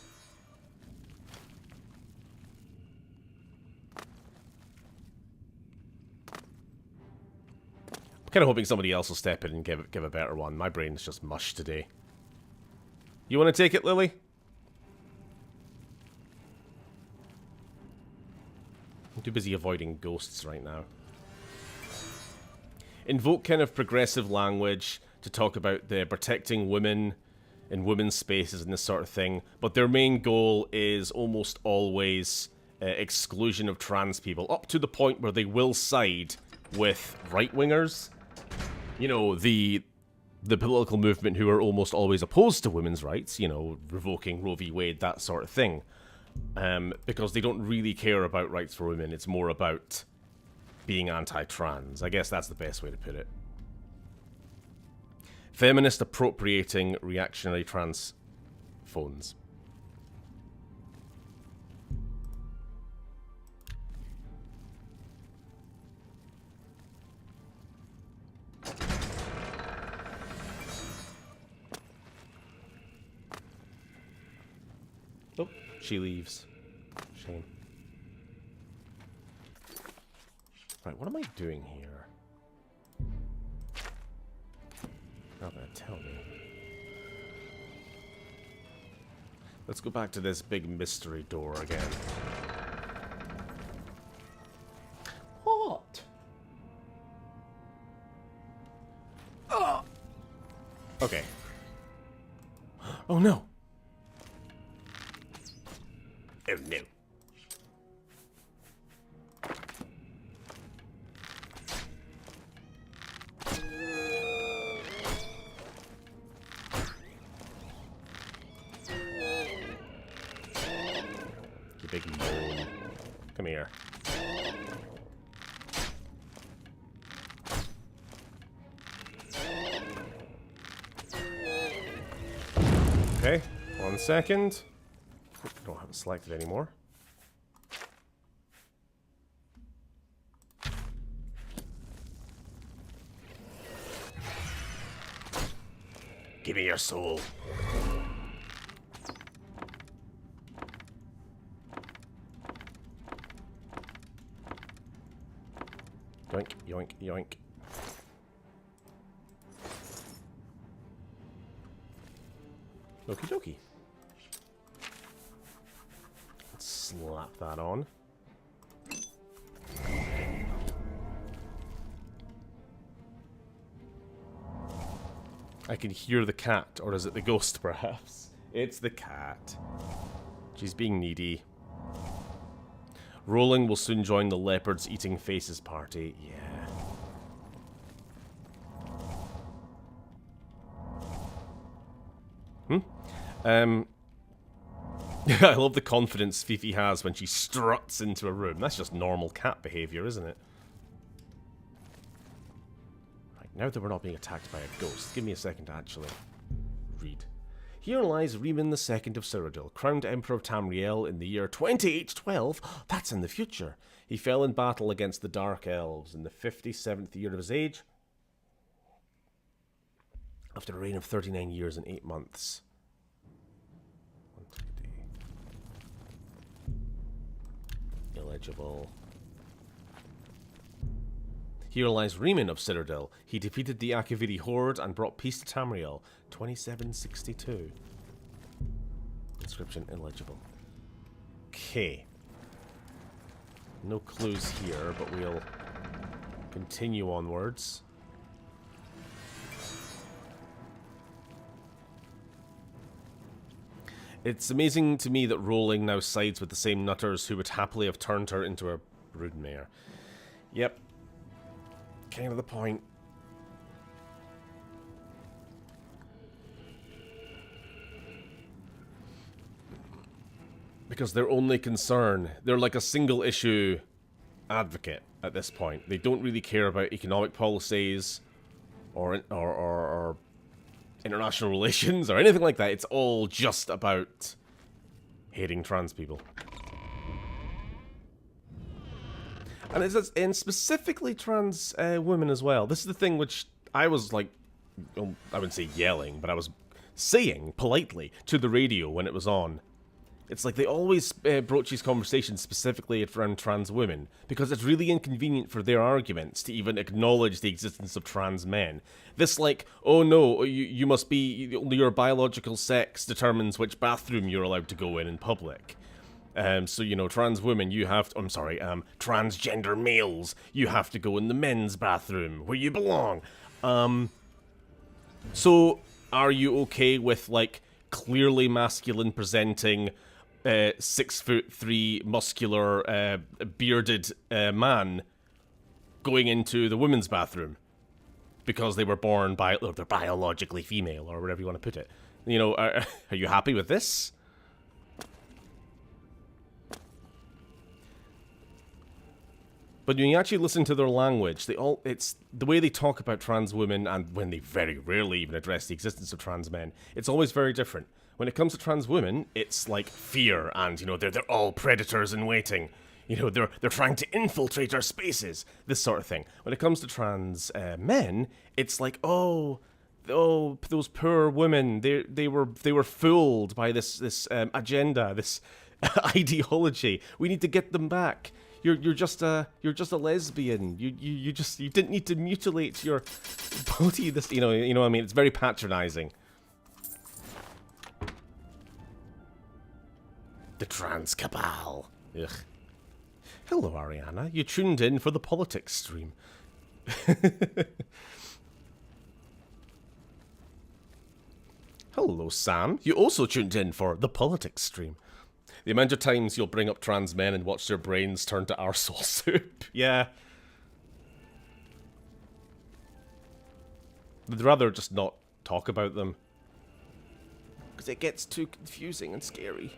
kind of hoping somebody else will step in and give a better one. My brain's just mush today. You want to take it, Lily? I'm too busy avoiding ghosts right now. Invoke kind of progressive language to talk about the protecting women in women's spaces and this sort of thing, but their main goal is almost always exclusion of trans people, up to the point where they will side with right-wingers. You know, the political movement who are almost always opposed to women's rights, you know, revoking Roe v. Wade, that sort of thing. Because they don't really care about rights for women, it's more about being anti-trans. I guess that's the best way to put it. Feminist appropriating reactionary trans phones. Oh, she leaves. Shame. Right, what am I doing here? Not gonna tell me. Let's go back to this big mystery door again. What? Oh! Okay. Oh no! Oh no. You big moan. Come here. Okay, 1 second. I don't have it selected anymore. Give me your soul. Yoink, yoink, yoink. Okie dokie. Let's slap that on. I can hear the cat, or is it the ghost, perhaps? It's the cat. She's being needy. Rolling will soon join the leopards eating faces party. Yeah. I love the confidence Fifi has when she struts into a room. That's just normal cat behavior, isn't it? Right, now that we're not being attacked by a ghost, give me a second to actually read. Here lies Riemann II of Cyrodiil, crowned Emperor of Tamriel in the year 2812. That's in the future. He fell in battle against the Dark Elves in the 57th year of his age. After a reign of 39 years and 8 months. Illegible. Here lies Riemann of Citadel. He defeated the Akaviri horde and brought peace to Tamriel. 2762. Inscription illegible. Okay. No clues here, but we'll continue onwards. It's amazing to me that Rowling now sides with the same nutters who would happily have turned her into a broodmare. Yep. Kind of the point. Because their only concern, they're like a single issue advocate at this point. They don't really care about economic policies or international relations or anything like that. It's all just about hating trans people. And specifically trans women as well. This is the thing which I was like, I wouldn't say yelling, but I was saying politely to the radio when it was on. It's like they always broach these conversations specifically around trans women because it's really inconvenient for their arguments to even acknowledge the existence of trans men. This like, oh no, you must be, your biological sex determines which bathroom you're allowed to go in public. So, you know, trans women, you have to, I'm sorry, transgender males, you have to go in the men's bathroom where you belong. So, are you okay with, like, clearly masculine presenting 6'3" muscular bearded man going into the women's bathroom because they were born or they're biologically female or whatever you want to put it? You know, are you happy with this? But when you actually listen to their language, it's the way they talk about trans women, and when they very rarely even address the existence of trans men, it's always very different. When it comes to trans women, it's like fear, and, you know, they're all predators in waiting. You know, they're trying to infiltrate our spaces, this sort of thing. When it comes to trans men, it's like, oh, those poor women, they were fooled by this agenda, this ideology. We need to get them back. You're just a lesbian. You didn't need to mutilate your body. This, you know what I mean. It's very patronizing. The trans cabal. Ugh. Hello, Ariana. You tuned in for the politics stream. Hello, Sam. You also tuned in for the politics stream. The amount of times you'll bring up trans men and watch their brains turn to arsehole soup. Yeah. I'd rather just not talk about them. Because it gets too confusing and scary.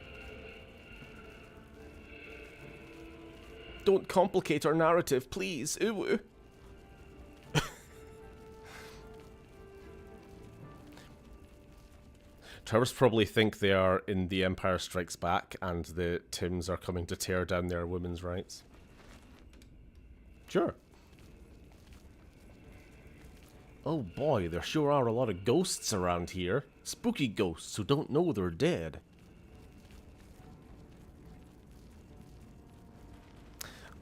Don't complicate our narrative, please. Ooh. Terrorists probably think they are in The Empire Strikes Back and the Tims are coming to tear down their women's rights. Sure. Oh boy, there sure are a lot of ghosts around here. Spooky ghosts who don't know they're dead.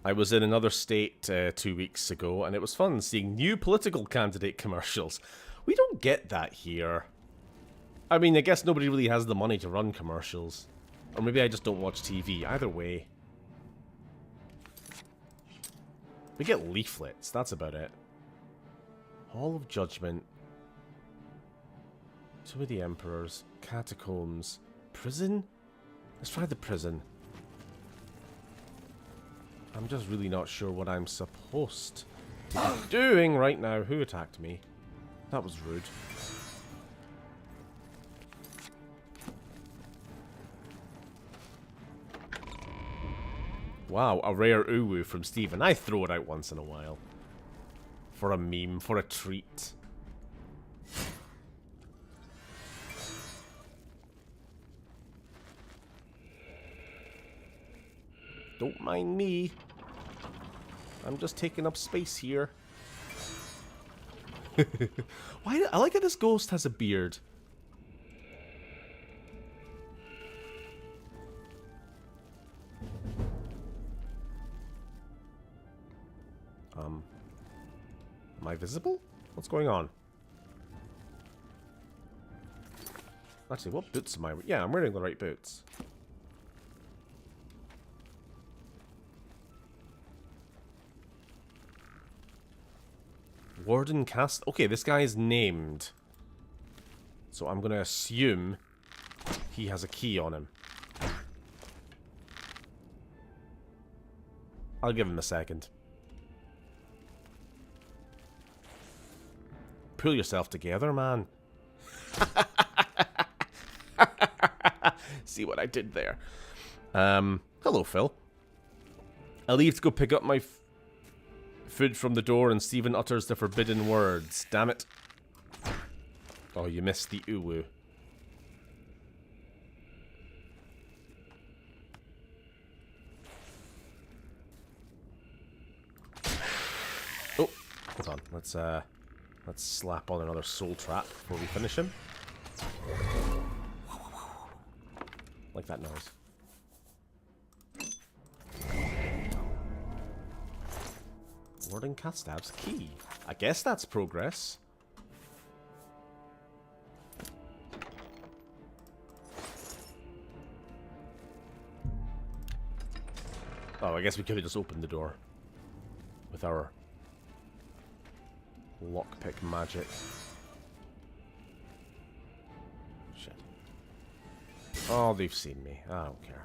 I was in another state 2 weeks ago, and it was fun seeing new political candidate commercials. We don't get that here. I mean, I guess nobody really has the money to run commercials. Or maybe I just don't watch TV. Either way. We get leaflets, that's about it. Hall of Judgment. Tomb of the Emperors. Catacombs. Prison? Let's try the prison. I'm just really not sure what I'm supposed to be doing right now. Who attacked me? That was rude. Wow, a rare uwu from Steven. I throw it out once in a while. For a meme, for a treat. Don't mind me. I'm just taking up space here. Why? I like how this ghost has a beard. Am I visible? What's going on? Actually, what boots am I? Yeah, I'm wearing the right boots. Warden Cast. Okay, this guy is named. So I'm going to assume he has a key on him. I'll give him a second. Pull yourself together, man. See what I did there. Hello, Phil. I leave to go pick up my food from the door, and Stephen utters the forbidden words. Damn it. Oh, you missed the uwu. Oh, hold on. Let's slap on another soul trap before we finish him. Like that noise. Warden Castab's key. I guess that's progress. Oh, I guess we could have just opened the door with our lockpick magic. Shit. Oh, they've seen me. I don't care.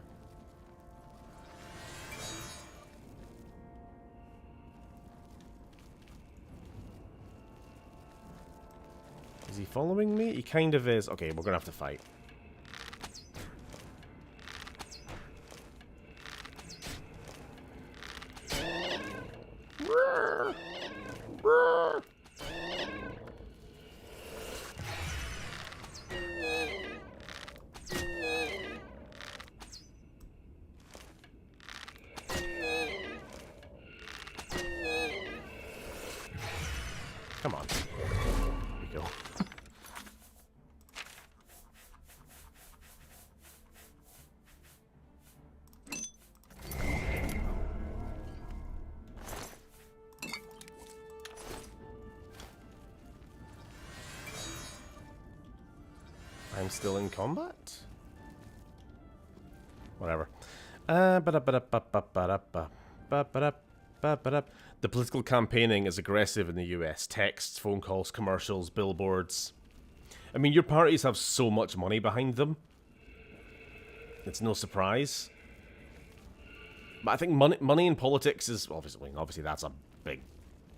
Is he following me? He kind of is. Okay, we're gonna have to fight. Come on. There we go. I'm still in combat? Whatever. The political campaigning is aggressive in the US. Texts, phone calls, commercials, billboards. I mean, your parties have so much money behind them. It's no surprise. But I think money in politics is obviously that's a big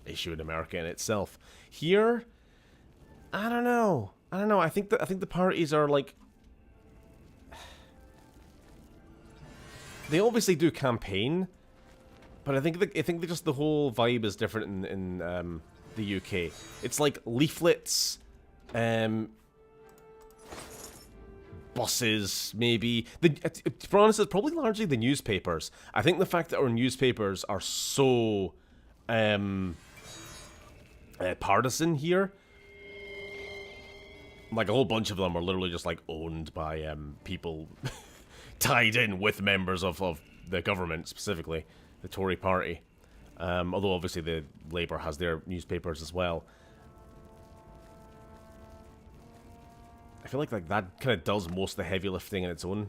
issue in America in itself. Here, I don't know. I think the parties are like, they obviously do campaign, but I think just the whole vibe is different in the UK. It's like leaflets, buses, maybe. To be honest, it's probably largely the newspapers. I think the fact that our newspapers are so partisan here. Like, a whole bunch of them are literally just, like, owned by people tied in with members of the government, specifically the Tory party. Although, obviously, the Labour has their newspapers as well. I feel like that kind of does most of the heavy lifting in its own.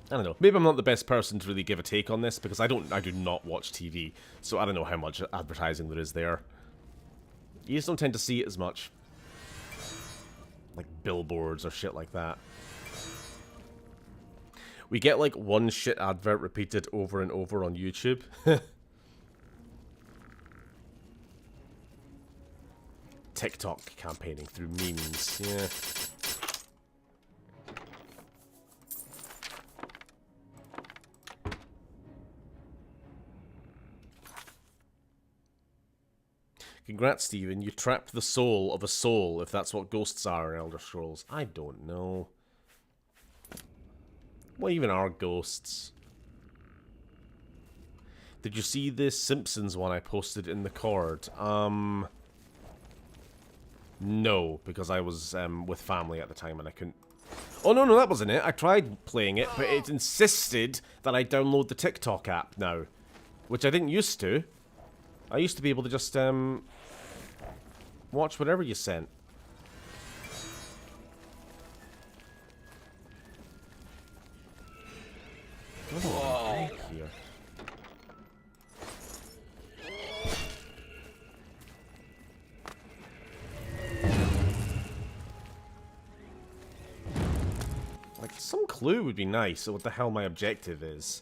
I don't know. Maybe I'm not the best person to really give a take on this, because I do not watch TV, so I don't know how much advertising there is there. You just don't tend to see it as much. Like billboards or shit like that. We get like one shit advert repeated over and over on YouTube. TikTok campaigning through memes, yeah. Congrats, Steven. You trapped the soul of a soul, if that's what ghosts are in Elder Scrolls. I don't know. What even are ghosts? Did you see this Simpsons one I posted in the cord? No, because I was with family at the time and I couldn't... Oh, no, that wasn't it. I tried playing it, but it insisted that I download the TikTok app now. Which I didn't used to. I used to be able to just, watch whatever you sent. Whoa. Here. Like, some clue would be nice of what the hell my objective is.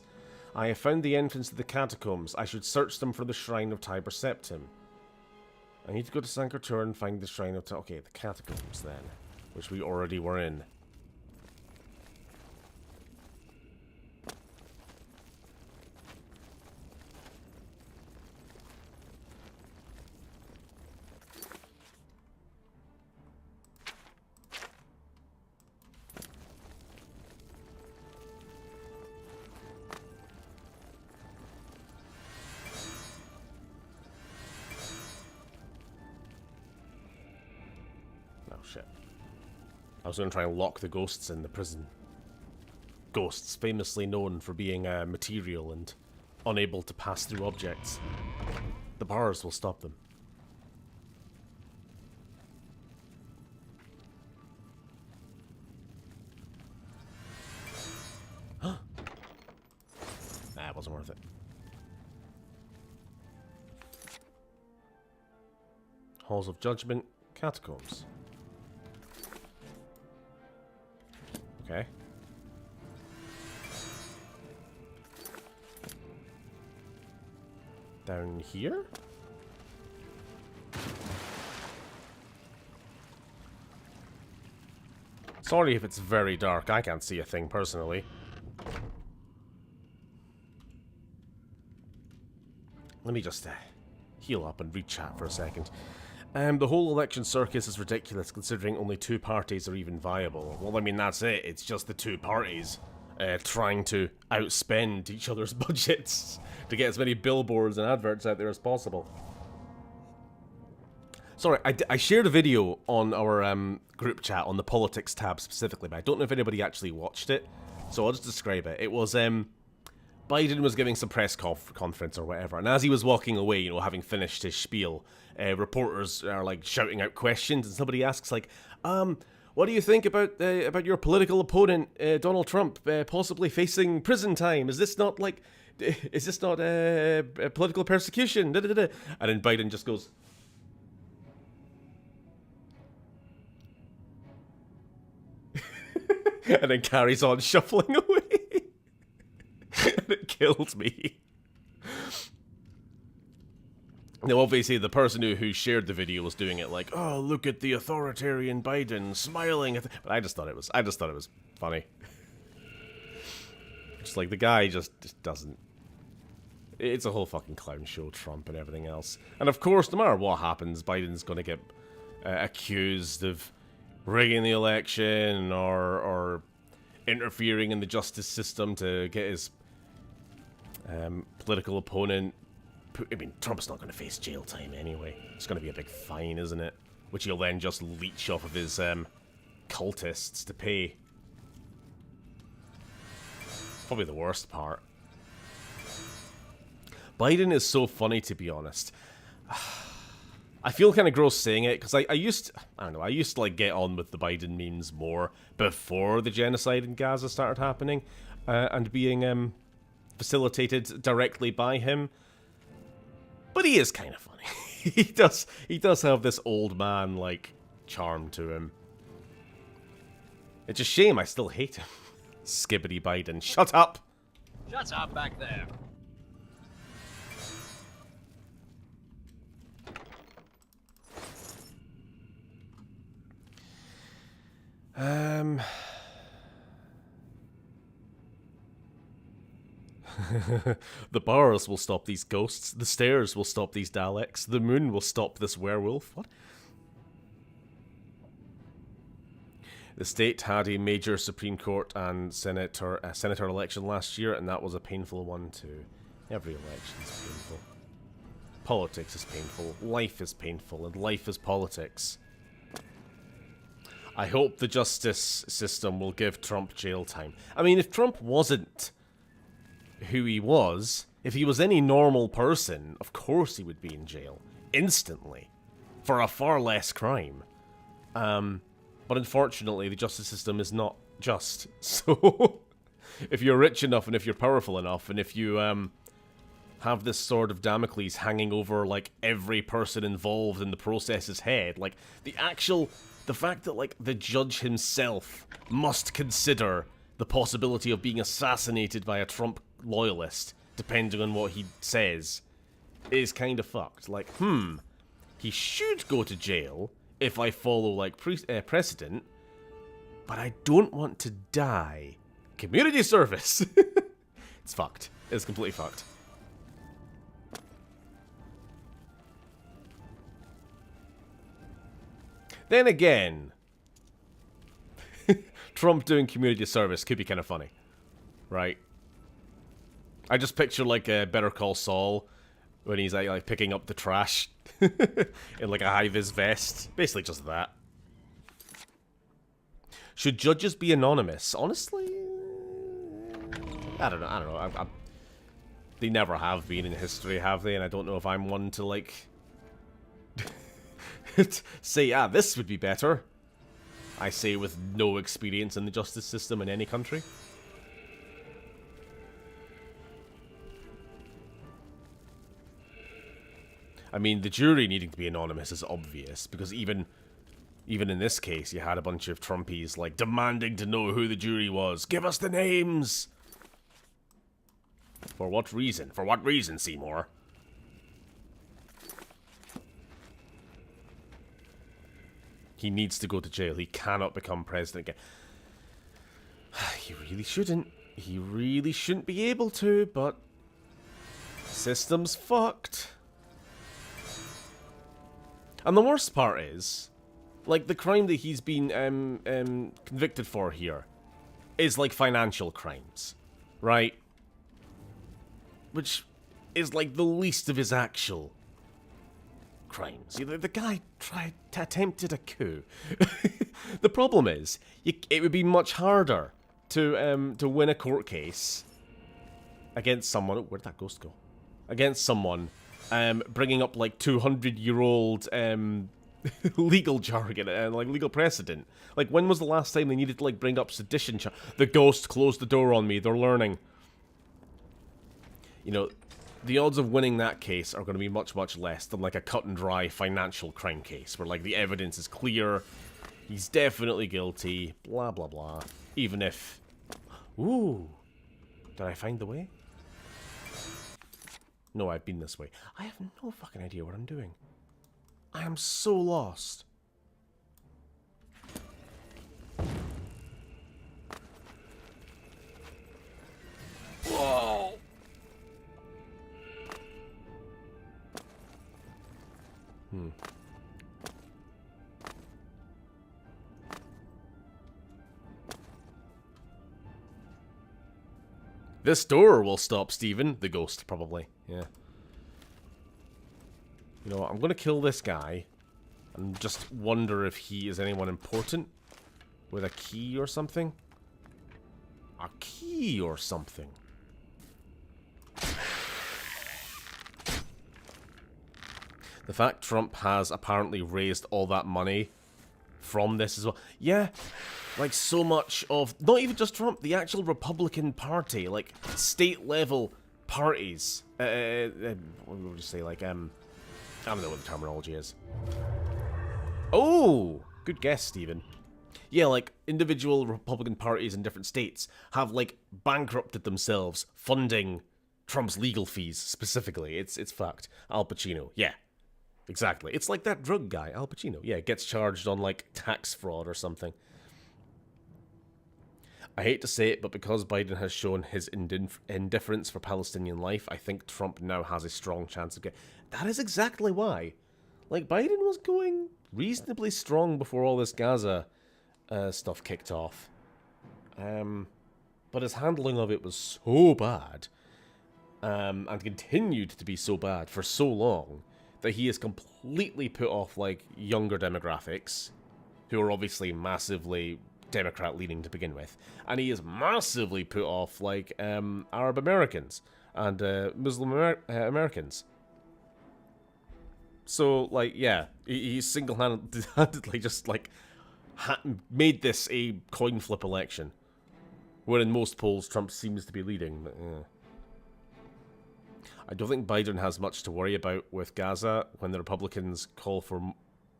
I have found the entrance to the catacombs. I should search them for the Shrine of Tiber Septim. I need to go to Sankertur and find the Shrine of... Okay, the catacombs then. Which we already were in. I was going to try and lock the ghosts in the prison. Ghosts, famously known for being material and unable to pass through objects. The bars will stop them. Nah, it wasn't worth it. Halls of Judgment, Catacombs. Okay. Down here? Sorry if it's very dark. I can't see a thing personally. Let me just heal up and read chat for a second. The whole election circus is ridiculous considering only 2 parties are even viable. Well, I mean, that's it. It's just the 2 parties trying to outspend each other's budgets to get as many billboards and adverts out there as possible. Sorry, I shared a video on our group chat on the politics tab specifically, but I don't know if anybody actually watched it, so I'll just describe it. It was, Biden was giving some press conference or whatever, and as he was walking away, you know, having finished his spiel, reporters are like shouting out questions, and somebody asks like, what do you think about your political opponent, Donald Trump, possibly facing prison time? Is this not like, political persecution? Da, da, da, da. And then Biden just goes, and then carries on shuffling away. And it killed me. Now, obviously, the person who shared the video was doing it like, "Oh, look at the authoritarian Biden smiling." But I just thought it was funny. Just like the guy just doesn't. It's a whole fucking clown show, Trump and everything else. And of course, no matter what happens, Biden's going to get accused of rigging the election or interfering in the justice system to get his political opponent. I mean, Trump's not going to face jail time anyway. It's going to be a big fine, isn't it? Which he'll then just leech off of his cultists to pay. Probably the worst part. Biden is so funny, to be honest. I feel kind of gross saying it, because I used to like get on with the Biden memes more before the genocide in Gaza started happening, and being facilitated directly by him. But he is kind of funny. he does have this old man like charm to him. It's a shame I still hate him. Skibbity Biden, shut up! Shut up back there. The bars will stop these ghosts, the stairs will stop these Daleks, the moon will stop this werewolf. What? The state had a major Supreme Court and senator election last year, and that was a painful one too. Every election is painful. Politics is painful. Life is painful. And life is politics. I hope the justice system will give Trump jail time. I mean, if Trump wasn't who he was, if he was any normal person, of course he would be in jail. Instantly. For a far less crime. But unfortunately, the justice system is not just. So, if you're rich enough and if you're powerful enough and if you have this sword of Damocles hanging over, like, every person involved in the process's head, like, the fact that, like, the judge himself must consider the possibility of being assassinated by a Trump loyalist, depending on what he says, is kind of fucked. Like, he should go to jail if I follow, like, precedent, but I don't want to die. Community service! It's fucked. It's completely fucked. Then again, Trump doing community service could be kind of funny, right? I just picture, like, a Better Call Saul when he's like picking up the trash in like a high-vis vest. Basically just that. Should judges be anonymous? Honestly, I don't know. They never have been in history, have they? And I don't know if I'm one to, like, say, this would be better. I say with no experience in the justice system in any country. I mean, the jury needing to be anonymous is obvious, because even in this case, you had a bunch of Trumpies, like, demanding to know who the jury was. Give us the names! For what reason? For what reason, Seymour? He needs to go to jail. He cannot become president again. He really shouldn't. He really shouldn't be able to, but the system's fucked. And the worst part is, like, the crime that he's been convicted for here is, like, financial crimes, right? Which is, like, the least of his actual crimes. The guy attempted a coup. The problem is, it would be much harder to win a court case against someone. Where'd that ghost go? Against someone bringing up, like, 200-year-old legal jargon and, like, legal precedent. Like, when was the last time they needed to, like, bring up sedition? The ghost closed the door on me. They're learning. You know, the odds of winning that case are going to be much, much less than, like, a cut-and-dry financial crime case, where, like, the evidence is clear, he's definitely guilty, blah, blah, blah. Even if... Ooh! Did I find the way? No, I've been this way. I have no fucking idea what I'm doing. I am so lost. Whoa! This door will stop Stephen. The ghost, probably. Yeah. You know what? I'm gonna kill this guy and just wonder if he is anyone important with a key or something. A key or something. The fact Trump has apparently raised all that money from this as well. Yeah, like, so much of, not even just Trump, the actual Republican Party, like, state-level parties. What would you say, like, I don't know what the terminology is. Oh! Good guess, Stephen. Yeah, like, individual Republican parties in different states have, like, bankrupted themselves funding Trump's legal fees, specifically. It's fucked. Al Pacino, yeah. Exactly. It's like that drug guy, Al Pacino. Yeah, gets charged on, like, tax fraud or something. I hate to say it, but because Biden has shown his indifference for Palestinian life, I think Trump now has a strong chance of getting... That is exactly why. Like, Biden was going reasonably strong before all this Gaza stuff kicked off. But his handling of it was so bad and continued to be so bad for so long that he has completely put off, like, younger demographics, who are obviously massively Democrat-leaning to begin with, and he has massively put off, like, Arab Americans and Muslim Americans. So, like, yeah, he single-handedly just, like, made this a coin flip election, where in most polls Trump seems to be leading, but yeah. I don't think Biden has much to worry about with Gaza when the Republicans call for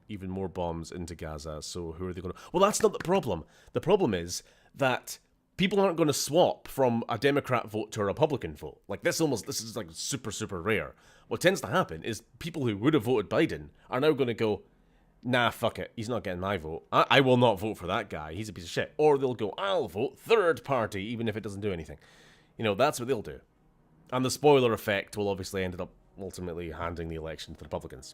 even more bombs into Gaza, so who are they going to... Well, that's not the problem. The problem is that people aren't going to swap from a Democrat vote to a Republican vote. Like, this is like super, super rare. What tends to happen is people who would have voted Biden are now going to go, nah, fuck it, he's not getting my vote. I will not vote for that guy, he's a piece of shit. Or they'll go, I'll vote third party, even if it doesn't do anything. You know, that's what they'll do. And the spoiler effect will obviously end up ultimately handing the election to the Republicans.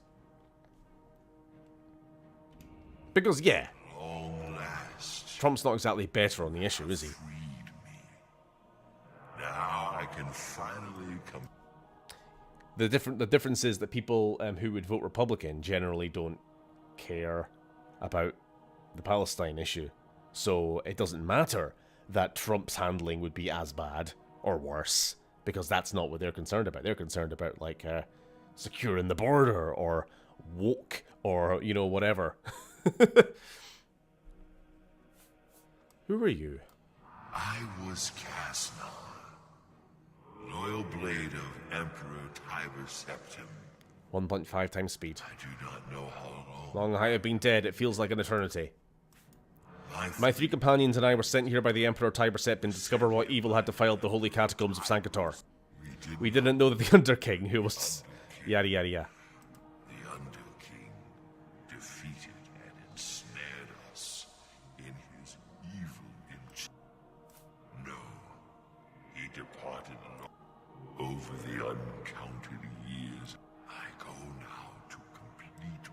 Because, yeah, Trump's not exactly better on the issue, is he? Now I can finally come. The difference is that people who would vote Republican generally don't care about the Palestine issue. So it doesn't matter that Trump's handling would be as bad or worse, because that's not what they're concerned about. They're concerned about, like, securing the border or woke or, you know, whatever. Who are you? I was Casna, loyal blade of Emperor Tiber Septim. 1.5 times speed. I do not know how long. Long I have been dead, it feels like an eternity. My 3 companions and I were sent here by the Emperor Tiber Septim to discover what evil had defiled the holy catacombs of Sanctor. We didn't know that the Underking, who was... yada yada yada. The Underking defeated and ensnared us in his evil intent. No, he departed over the uncounted years. I go now to complete.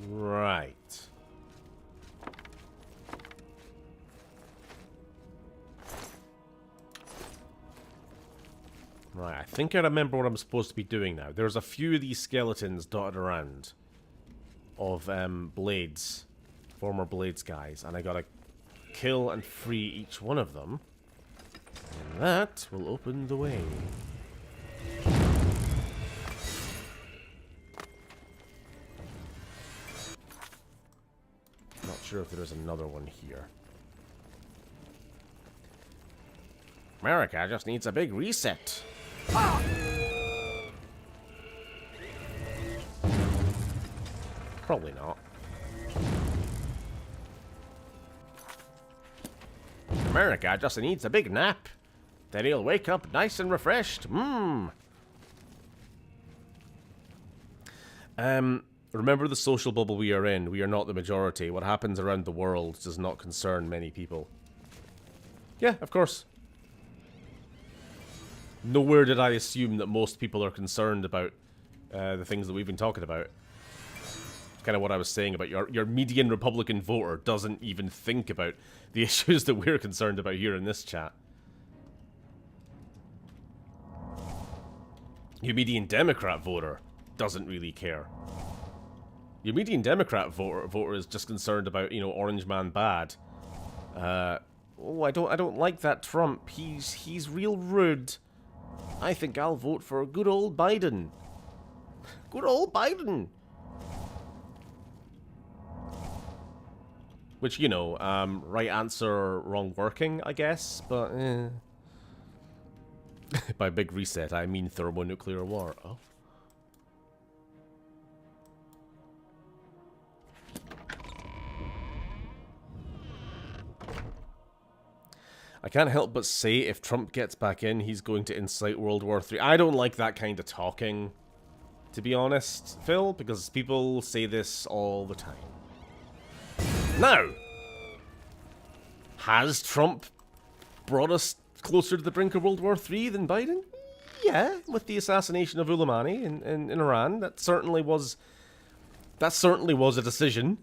Right. Right, I think I remember what I'm supposed to be doing now. There's a few of these skeletons dotted around of Blades, former Blades guys, and I gotta kill and free each one of them. And that will open the way. Not sure if there's another one here. America just needs a big reset. Probably not. America just needs a big nap. Then he'll wake up nice and refreshed. Remember the social bubble we are in. We are not the majority. What happens around the world does not concern many people. Yeah, of course. Nowhere did I assume that most people are concerned about the things that we've been talking about. Kind of what I was saying about your median Republican voter doesn't even think about the issues that we're concerned about here in this chat. Your median Democrat voter doesn't really care. Your median Democrat voter is just concerned about, you know, Orange Man bad. Oh, I don't like that Trump. He's real rude. I think I'll vote for good old Biden. Good old Biden. Which, you know, right answer, wrong working, I guess, but by big reset, I mean thermonuclear war. Oh. I can't help but say if Trump gets back in, he's going to incite World War III. I don't like that kind of talking, to be honest, Phil, because people say this all the time. Now, has Trump brought us closer to the brink of World War III than Biden? Yeah, with the assassination of Soleimani in Iran, that certainly was a decision.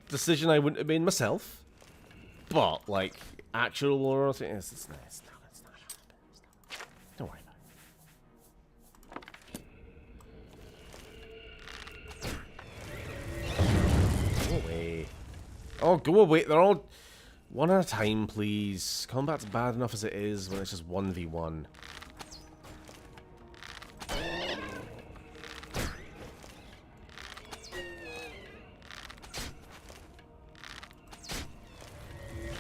Decision I wouldn't have made myself. But, like, actual loyalty. It's not happening. Don't worry about it. Go away. Oh, go away. They're all one at a time, please. Combat's bad enough as it is when it's just 1v1.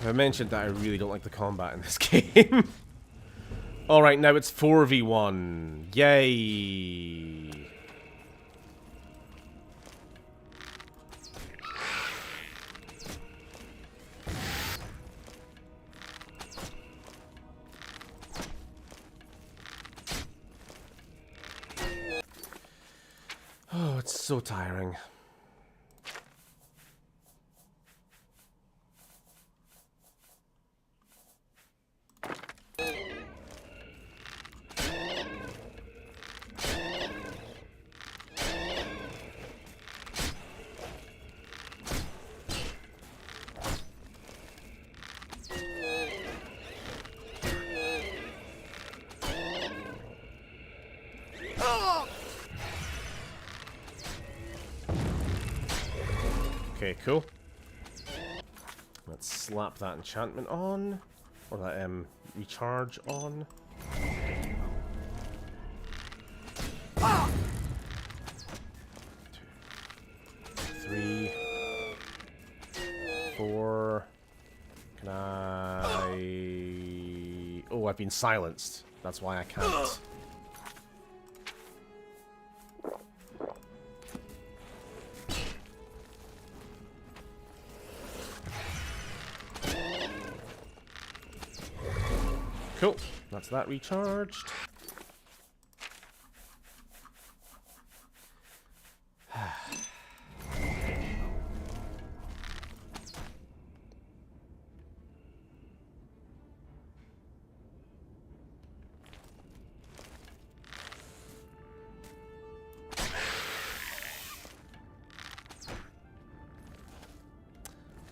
I mentioned that I really don't like the combat in this game. Alright, now it's 4v1. Yay! Oh, it's so tiring. Okay, cool. Let's slap that enchantment on. Or that recharge on. 2, 3, 4. Can I... Oh, I've been silenced. That's why I can't. Cool. That's that recharged.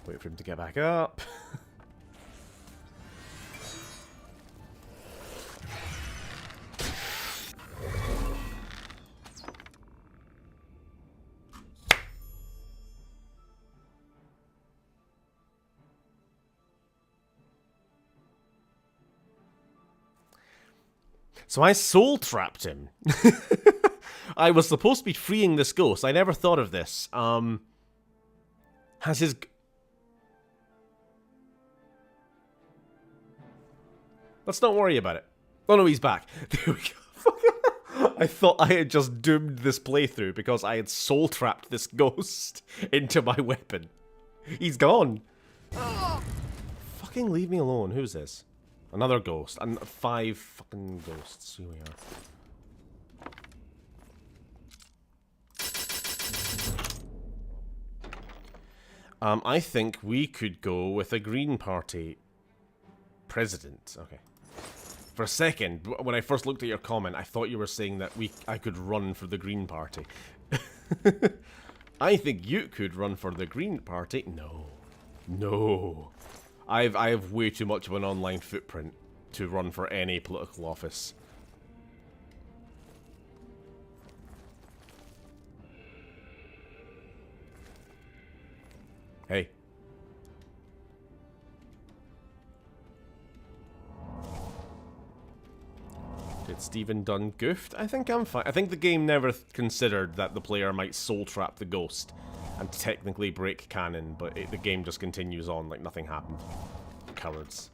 Wait for him to get back up. So I soul trapped him. I was supposed to be freeing this ghost. I never thought of this. Has his... Let's not worry about it. Oh no, he's back. There we go. I thought I had just doomed this playthrough because I had soul trapped this ghost into my weapon. He's gone. Fucking leave me alone. Who's this? Another ghost. And 5 fucking ghosts. Here we are. I think we could go with a Green Party president. Okay. For a second, when I first looked at your comment, I thought you were saying that I could run for the Green Party. I think you could run for the Green Party. No. No. I have way too much of an online footprint to run for any political office. Hey. Did Stephen Dunn goofed? I think I'm fine. I think the game never considered that the player might soul trap the ghost and technically break canon, but the game just continues on like nothing happened. Cowards.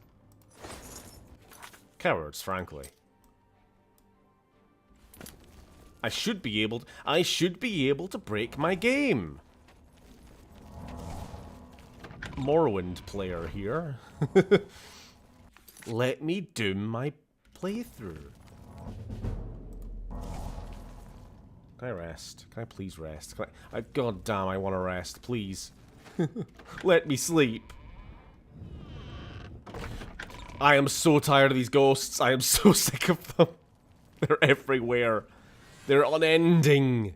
Cowards, frankly. I should be able to break my game. Morrowind player here. Let me doom my playthrough. Can I rest? Can I please rest? God damn, I want to rest, please. Let me sleep. I am so tired of these ghosts. I am so sick of them. They're everywhere. They're unending.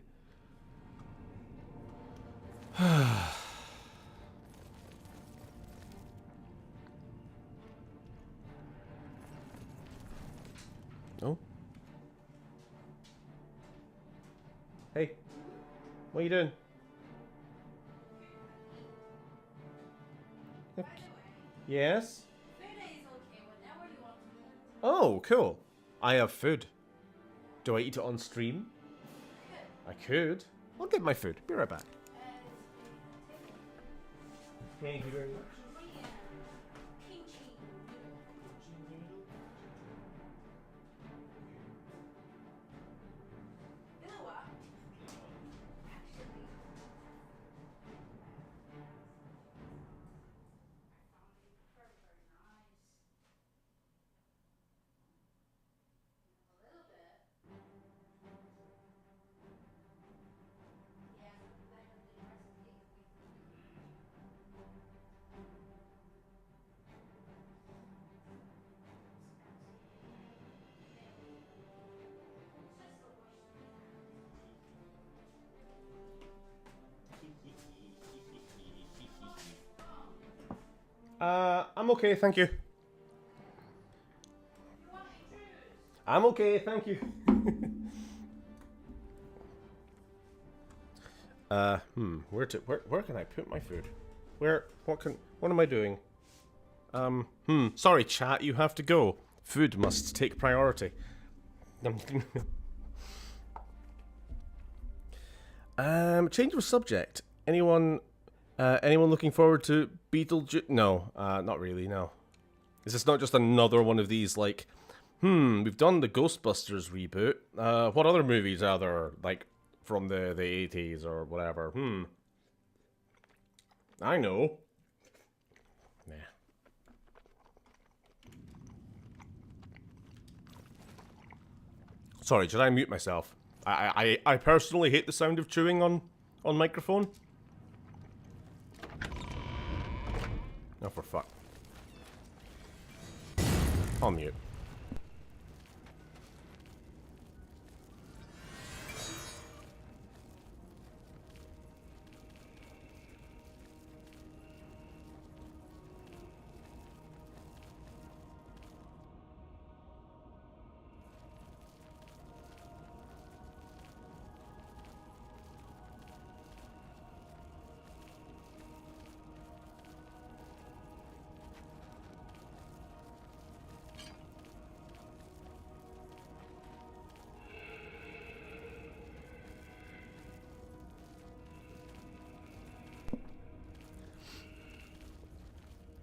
Hey. What are you doing? Yes? Oh, cool. I have food. Do I eat it on stream? I could. I'll get my food. Be right back. Thank you very much. I'm okay, thank you. I'm okay, thank you. Where can I put my food? What am I doing? Sorry chat, you have to go. Food must take priority. Change of subject. Anyone looking forward to Beetlejuice? No, not really, no. Is this not just another one of these, like, we've done the Ghostbusters reboot. What other movies are there, like, from the 80s or whatever? I know. Nah. Sorry, should I mute myself? I personally hate the sound of chewing on microphone. Oh, for fuck. I'll mute.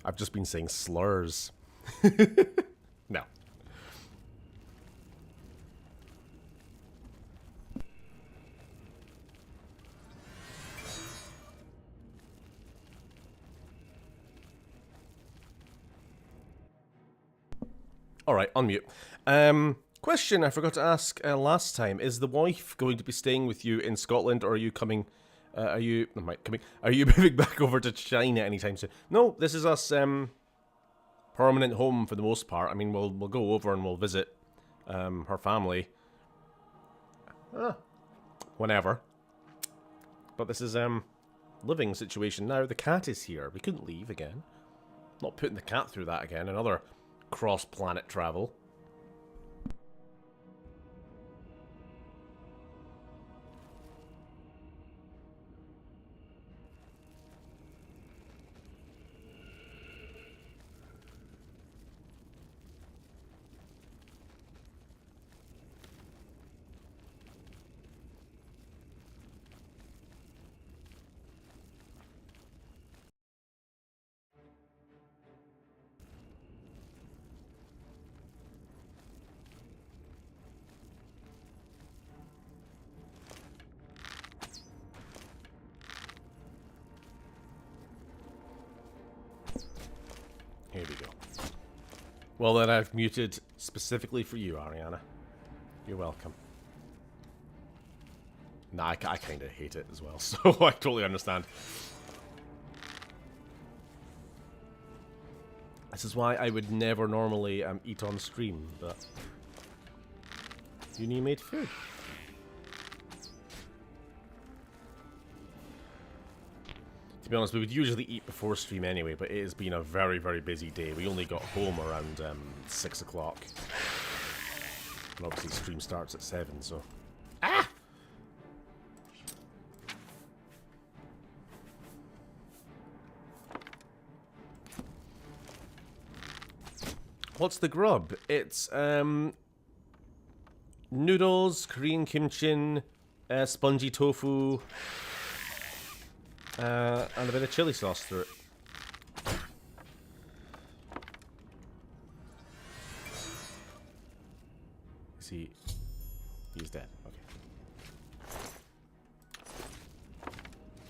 I've just been saying slurs. No. Alright, unmute. Question I forgot to ask last time. Is the wife going to be staying with you in Scotland, or are you coming... Are you moving back over to China anytime soon? No, this is us permanent home for the most part. I mean, we'll go over and we'll visit her family whenever. But this is living situation now. The cat is here. We couldn't leave again. Not putting the cat through that again. Another cross-planet travel. Here we go. Well, then I've muted specifically for you, Ariana. You're welcome. Nah, I kind of hate it as well, so I totally understand. This is why I would never normally eat on stream, but... Uni made food. To be honest, we would usually eat before stream anyway, but it has been a very, very busy day. We only got home around 6 o'clock. And obviously stream starts at 7, so... Ah! What's the grub? It's noodles, Korean kimchi, spongy tofu, and a bit of chili sauce through it. See, he's dead. Okay.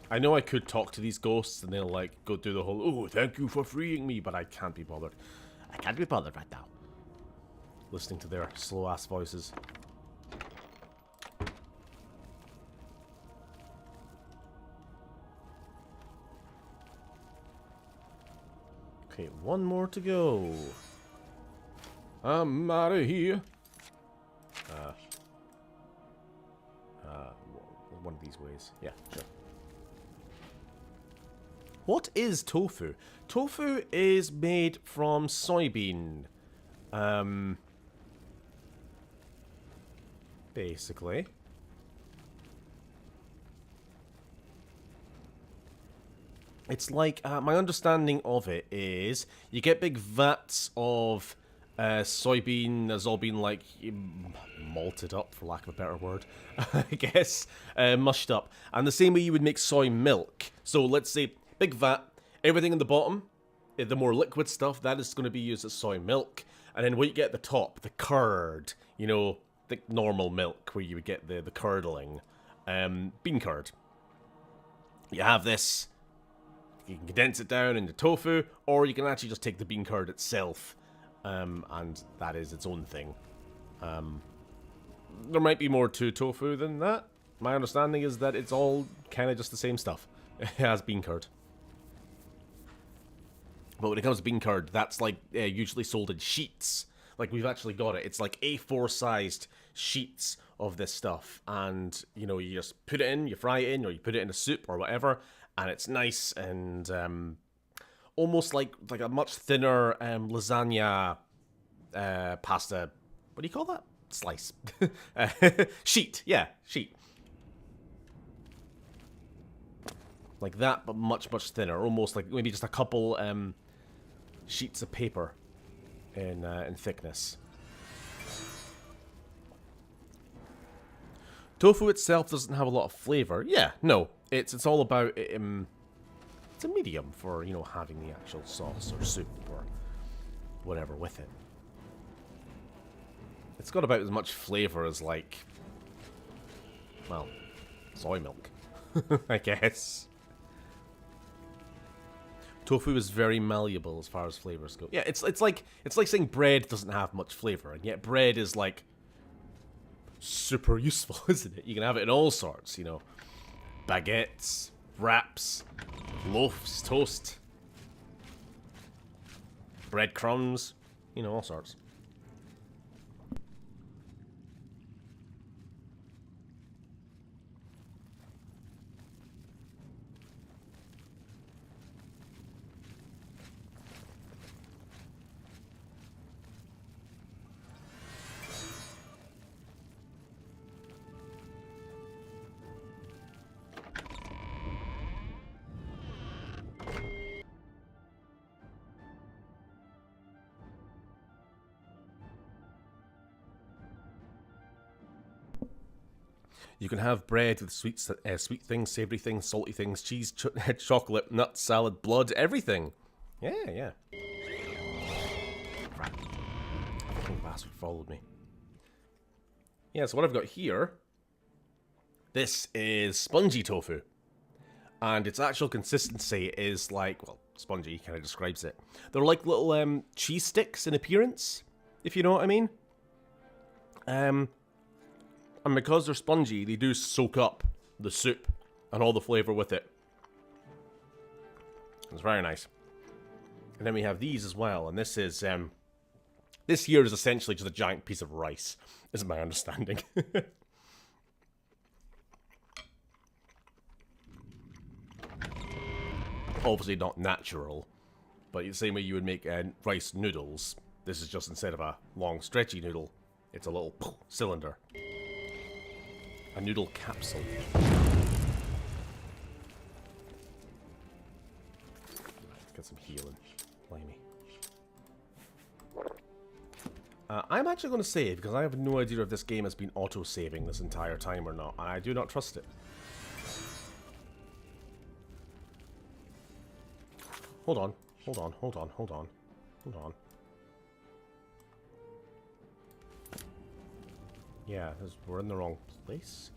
I know I could talk to these ghosts and they'll like go do the whole, oh, thank you for freeing me, but I can't be bothered. I can't be bothered right now. Listening to their slow ass voices. Okay, one more to go. I'm out of here. One of these ways. Yeah, sure. What is tofu? Tofu is made from soybean. Basically. It's like, my understanding of it is, you get big vats of soybean has all been like malted up, for lack of a better word, I guess, mushed up. And the same way you would make soy milk. So let's say, big vat, everything in the bottom, the more liquid stuff, that is going to be used as soy milk. And then what you get at the top, the curd, you know, the normal milk, where you would get the curdling, bean curd. You have this, you can condense it down into tofu, or you can actually just take the bean curd itself, and that is its own thing. There might be more to tofu than that. My understanding is that it's all kind of just the same stuff as bean curd. But when it comes to bean curd, that's like usually sold in sheets. Like we've actually got it. It's like A4 sized sheets of this stuff. And, you know, you just put it in, you fry it in, or you put it in a soup or whatever. And it's nice and almost like a much thinner lasagna pasta. What do you call that? Slice. Sheet. Yeah, sheet. Like that, but much, much thinner. Almost like maybe just a couple sheets of paper in thickness. Tofu itself doesn't have a lot of flavor. Yeah, no. It's all about... it's a medium for, you know, having the actual sauce or soup or whatever with it. It's got about as much flavor as, like... well, soy milk, I guess. Tofu is very malleable as far as flavors go. Yeah, it's like saying bread doesn't have much flavor, and yet bread is like super useful, isn't it? You can have it in all sorts, you know, baguettes, wraps, loaves, toast, breadcrumbs, you know, all sorts. You can have bread with sweet things, savory things, salty things, cheese, chocolate, nuts, salad, blood, everything. Yeah, yeah. Crap. Fucking bastard followed me. Yeah, so what I've got here, this is spongy tofu. And its actual consistency is like, well, spongy kind of describes it. They're like little cheese sticks in appearance, if you know what I mean. And because they're spongy, they do soak up the soup and all the flavor with it. It's very nice. And then we have these as well, and this is this here is essentially just a giant piece of rice, is my understanding. Obviously not natural, but the same way you would make rice noodles, this is just instead of a long stretchy noodle, it's a little cylinder. A noodle capsule. Get some healing. Blimey. I'm actually going to save, because I have no idea if this game has been auto-saving this entire time or not, and I do not trust it. Hold on, hold on, hold on, hold on, hold on. Yeah, we're in the wrong place.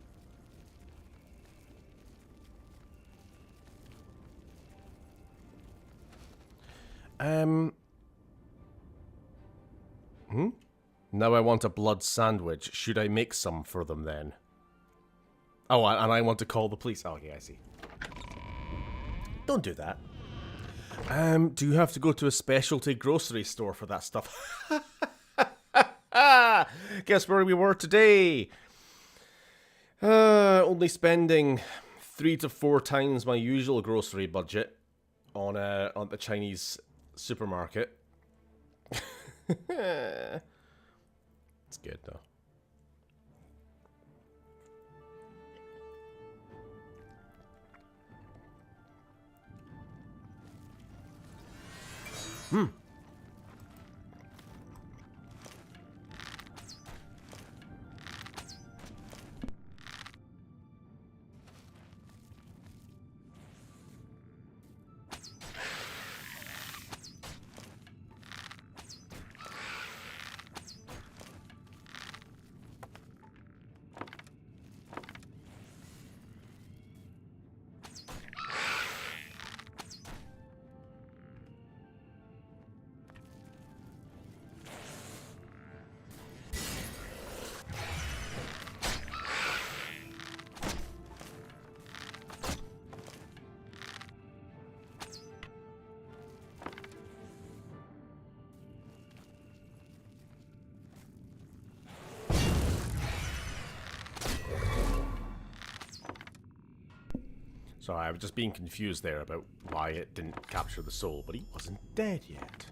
Now I want a blood sandwich. Should I make some for them then? Oh, and I want to call the police. Oh, yeah, I see. Don't do that. Do you have to go to a specialty grocery store for that stuff? Guess where we were today? Only spending 3 to 4 times my usual grocery budget on the Chinese supermarket. It's good though. Sorry, I was just being confused there about why it didn't capture the soul, but he wasn't dead yet.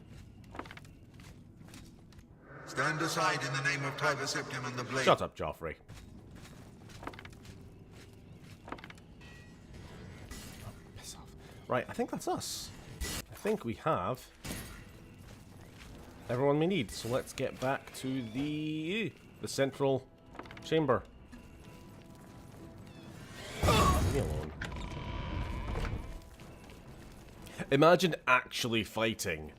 Stand aside in the name of Tiger Septim and the Blade. Shut up, Joffrey. Oh, piss off. Right, I think that's us. I think we have everyone we need, so let's get back to the central chamber. Leave me alone. Imagine actually fighting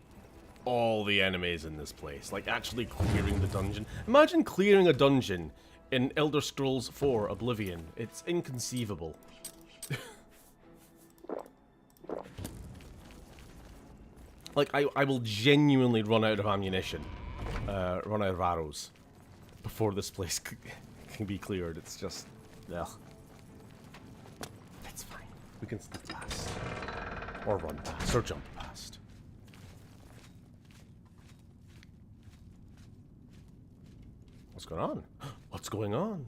all the enemies in this place. Like, actually clearing the dungeon. Imagine clearing a dungeon in Elder Scrolls 4 Oblivion. It's inconceivable. Like, I will genuinely run out of ammunition. Run out of arrows. Before this place can be cleared. It's just... ugh. It's fine. We can slip past. Or run past, or jump past. What's going on? What's going on?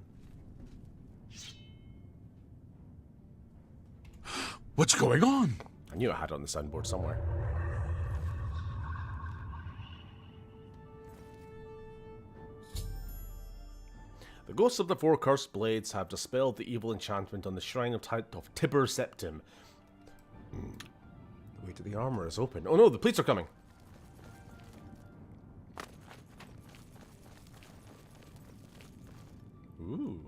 What's going on? I knew I had it on the soundboard somewhere. The ghosts of the 4 cursed blades have dispelled the evil enchantment on the shrine of Tiber Septim. The way to the armor is open. Oh no, the police are coming! Ooh.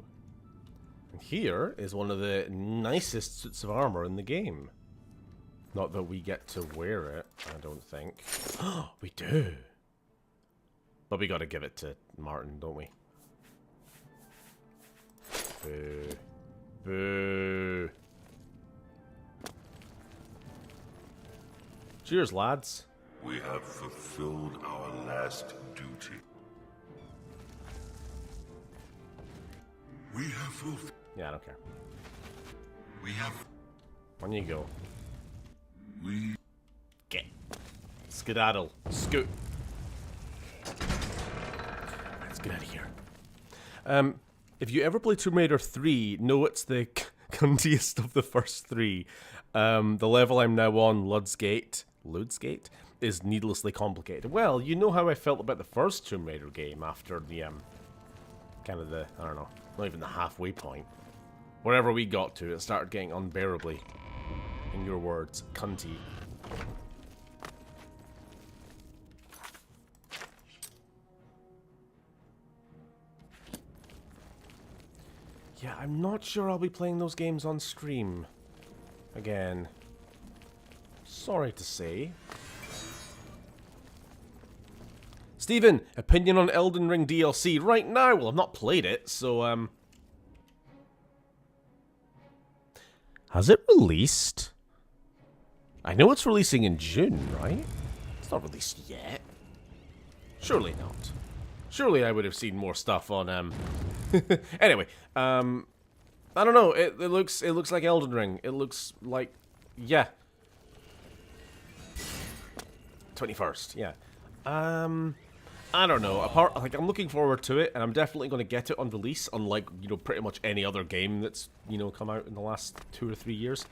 And here is one of the nicest suits of armor in the game. Not that we get to wear it, I don't think. We do! But we gotta give it to Martin, don't we? Boo. Boo. Cheers, lads. We have fulfilled our last duty. We have fulfilled. Yeah, I don't care. We have. On you go. We. Get. Skedaddle. Scoot. Let's get out of here. If you ever play Tomb Raider 3, know it's the cuntiest of the first 3. The level I'm now on, Lud's Gate, is needlessly complicated. Well, you know how I felt about the first Tomb Raider game after the, kind of the, I don't know, not even the halfway point. Wherever we got to, it started getting unbearably, in your words, cunty. Yeah, I'm not sure I'll be playing those games on stream. Again. Sorry to say. Steven, opinion on Elden Ring DLC right now? Well, I've not played it, so, Has it released? I know it's releasing in June, right? It's not released yet. Surely not. Surely I would have seen more stuff on, Anyway, I don't know. It looks like Elden Ring. It looks like, yeah. 21st, yeah. I don't know. I'm looking forward to it, and I'm definitely going to get it on release, unlike, you know, pretty much any other game that's, you know, come out in the last 2 or 3 years.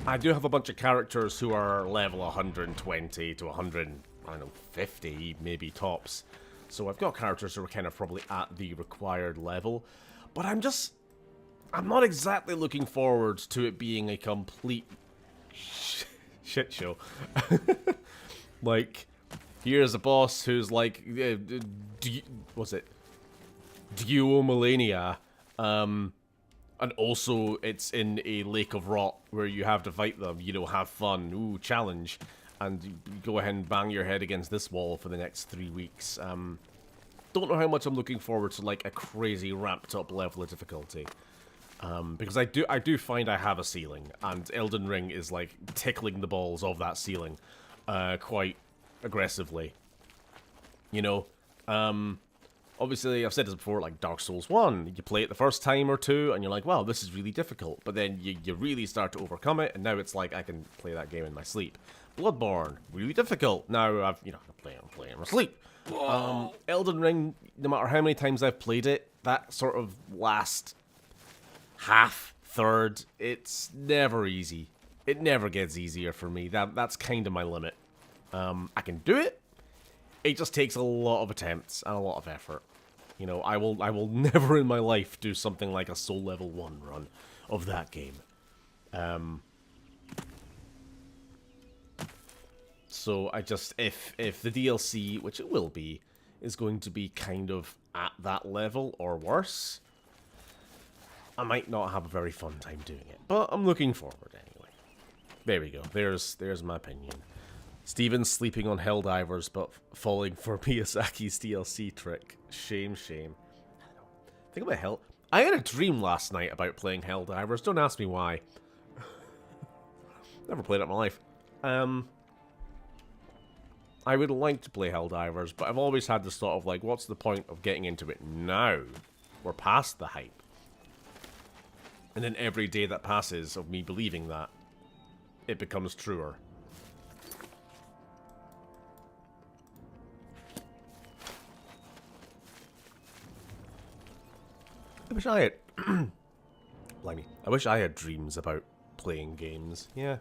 I do have a bunch of characters who are level 120 to 100, I don't know, 50 maybe tops. So I've got characters who are kind of probably at the required level, but I'm not exactly looking forward to it being a complete shit show. Like, here's a boss who's like, what's it? Duomilania, and also it's in a lake of rot where you have to fight them, you know, have fun, ooh, challenge, and you go ahead and bang your head against this wall for the next 3 weeks. Don't know how much I'm looking forward to, like, a crazy ramped up level of difficulty. Because I do find I have a ceiling, and Elden Ring is, like, tickling the balls of that ceiling, quite aggressively. You know, obviously, I've said this before, like Dark Souls 1, you play it the first time or two, and you're like, wow, this is really difficult. But then you really start to overcome it, and now it's like, I can play that game in my sleep. Bloodborne, really difficult. Now I'm playing in my sleep. Elden Ring, no matter how many times I've played it, that sort of last half, third, it's never easy. It never gets easier for me. That's kind of my limit. I can do it. It just takes a lot of attempts and a lot of effort. You know, I will never in my life do something like a Soul Level 1 run of that game. So I just, if the DLC, which it will be, is going to be kind of at that level or worse, I might not have a very fun time doing it. But I'm looking forward anyway. There we go. There's my opinion. Steven's sleeping on Helldivers, but falling for Miyazaki's DLC trick. Shame, shame. I don't know. Think about Hell. I had a dream last night about playing Helldivers. Don't ask me why. Never played it in my life. I would like to play Helldivers, but I've always had this thought of, like, what's the point of getting into it now? We're past the hype. And then every day that passes of me believing that, it becomes truer. I wish I had... Blimey. I wish I had dreams about playing games. Yeah.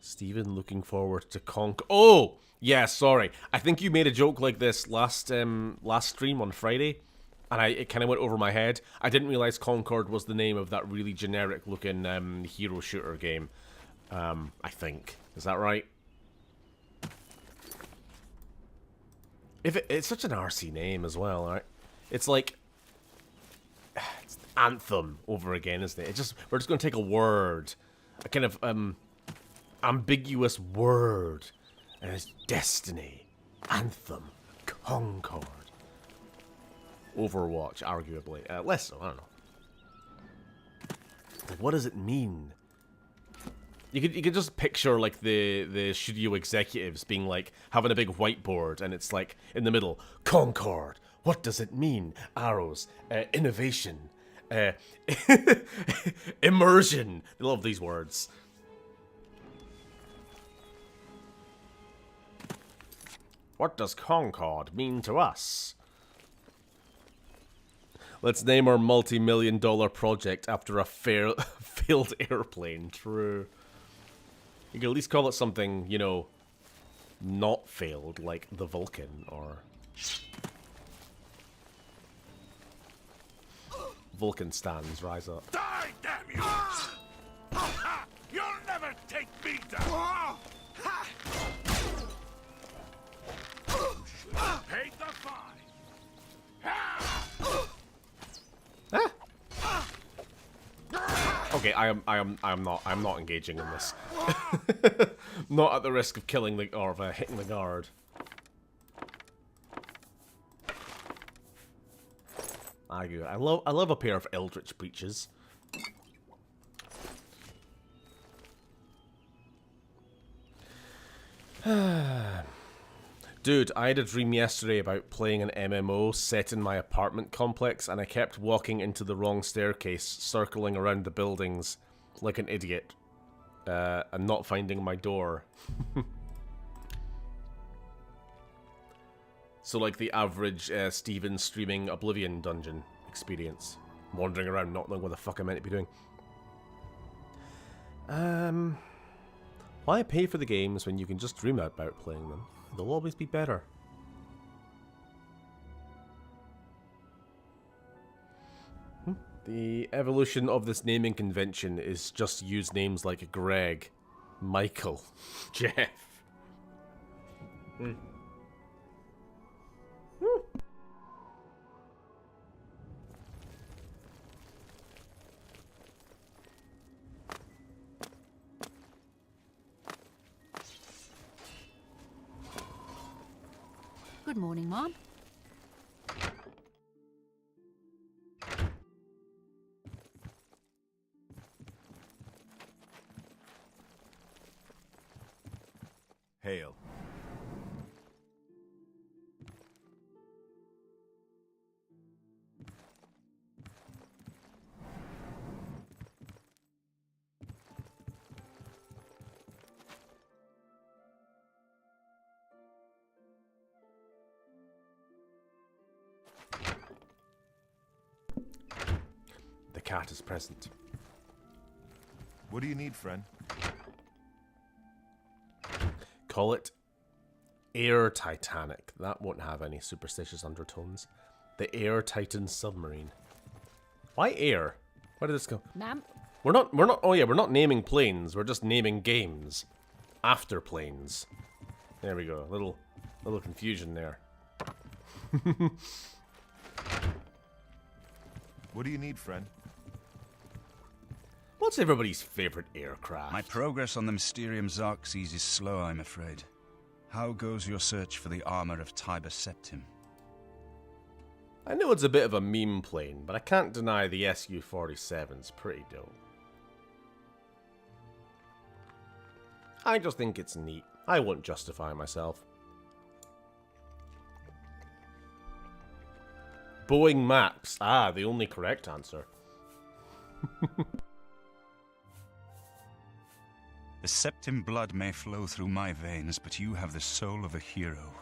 Steven looking forward to Oh! Yeah, sorry. I think you made a joke like this last stream on Friday. And it kind of went over my head. I didn't realize Concord was the name of that really generic-looking hero shooter game. I think. Is that right? It's such an RC name as well, right? It's like... It's Anthem over again, isn't it? We're just going to take a word. A kind of ambiguous word. And it's Destiny. Anthem. Concord. Overwatch, arguably. Less so, I don't know. Like, what does it mean? You could just picture, like, the studio executives being, like, having a big whiteboard, and it's, like, in the middle, Concord, what does it mean? Arrows, innovation, immersion. They love these words. What does Concord mean to us? Let's name our multi-million-dollar project after a failed airplane. True. You could at least call it something, you know, not failed, like the Vulcan, or... Vulcan stands rise up. Die, damn you! You'll never take me down! You should have paid the fine! Okay, I'm not engaging in this. Not at the risk of killing the or of hitting the guard. I love a pair of eldritch breeches. Dude, I had a dream yesterday about playing an MMO set in my apartment complex, and I kept walking into the wrong staircase, circling around the buildings like an idiot, and not finding my door. So like the average Steven streaming Oblivion dungeon experience. Wandering around not knowing what the fuck I'm meant to be doing. Why pay for the games when you can just dream about playing them? They'll always be better. The evolution of this naming convention is just use names like Greg, Michael, Jeff. Good morning, Mom. Hail. The cat is present. What do you need, friend? Call it Air Titanic. That won't have any superstitious undertones. The Air Titan submarine. Why air? Where did this go? Ma'am? We're not oh yeah, we're not naming planes, we're just naming games. After planes. There we go. Little confusion there. What do you need, friend? What's everybody's favorite aircraft? My progress on the Mysterium Xerxes is slow, I'm afraid. How goes your search for the armor of Tiber Septim? I know it's a bit of a meme plane, but I can't deny the SU-47's pretty dope. I just think it's neat. I won't justify myself. Boeing Max. Ah, the only correct answer. The Septim blood may flow through my veins, but you have the soul of a hero.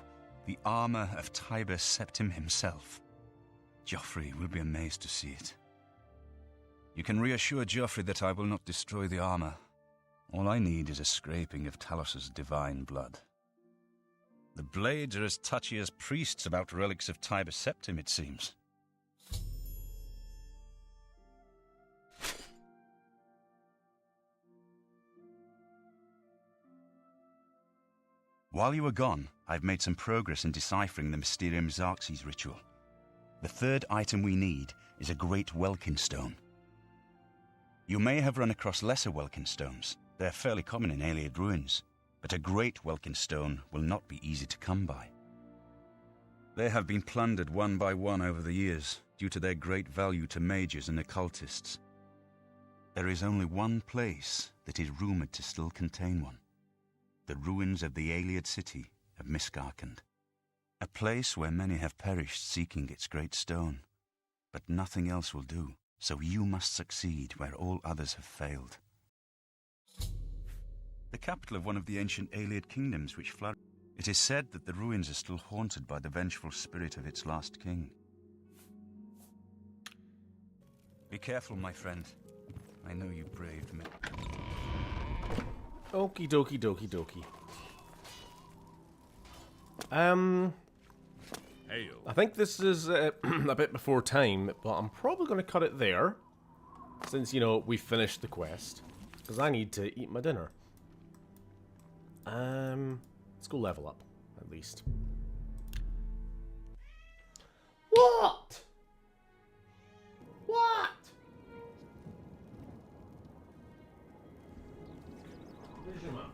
The armor of Tiber Septim himself. Joffrey will be amazed to see it. You can reassure Joffrey that I will not destroy the armor. All I need is a scraping of Talos's divine blood. The blades are as touchy as priests about relics of Tiber Septim, it seems. While you were gone, I've made some progress in deciphering the Mysterium Xerxes ritual. The third item we need is a Great Welkin Stone. You may have run across lesser Welkin Stones. They're fairly common in Ayleid ruins, but a Great Welkin Stone will not be easy to come by. They have been plundered one by one over the years, due to their great value to mages and occultists. There is only one place that is rumored to still contain one. The ruins of the Ayleid city of Miskarkand. A place where many have perished seeking its great stone. But nothing else will do, so you must succeed where all others have failed. The capital of one of the ancient Ayleid kingdoms which flourished. It is said that the ruins are still haunted by the vengeful spirit of its last king. Be careful, my friend. I know you braved me. Okie dokie dokie dokie. Hail. I think this is a bit before time, but I'm probably going to cut it there. Since, you know, we finished the quest. Because I need to eat my dinner. Let's go level up, at least. What? What? Where's your map?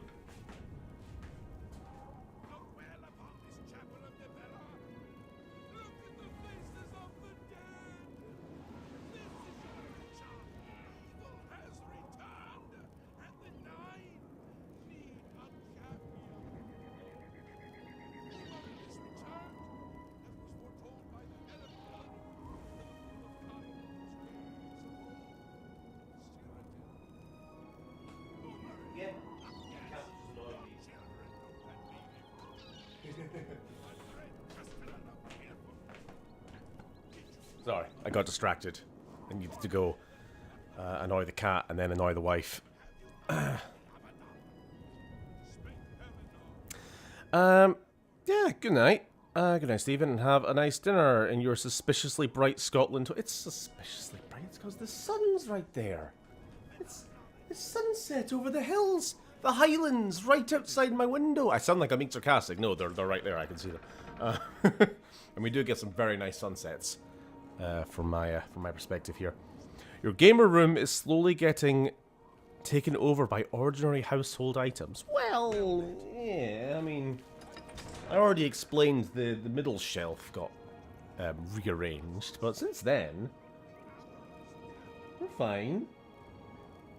Sorry, I got distracted. I needed to go annoy the cat and then annoy the wife. Yeah, good night. Good night, Stephen, and have a nice dinner in your suspiciously bright Scotland. It's suspiciously bright. It's because the sun's right there. It's sunset over the hills, the Highlands, right outside my window. I sound like I'm being sarcastic. No, they're right there. I can see them. And we do get some very nice sunsets. From my perspective here. Your gamer room is slowly getting taken over by ordinary household items. Well, yeah, I mean, I already explained the middle shelf got rearranged, but since then, we're fine.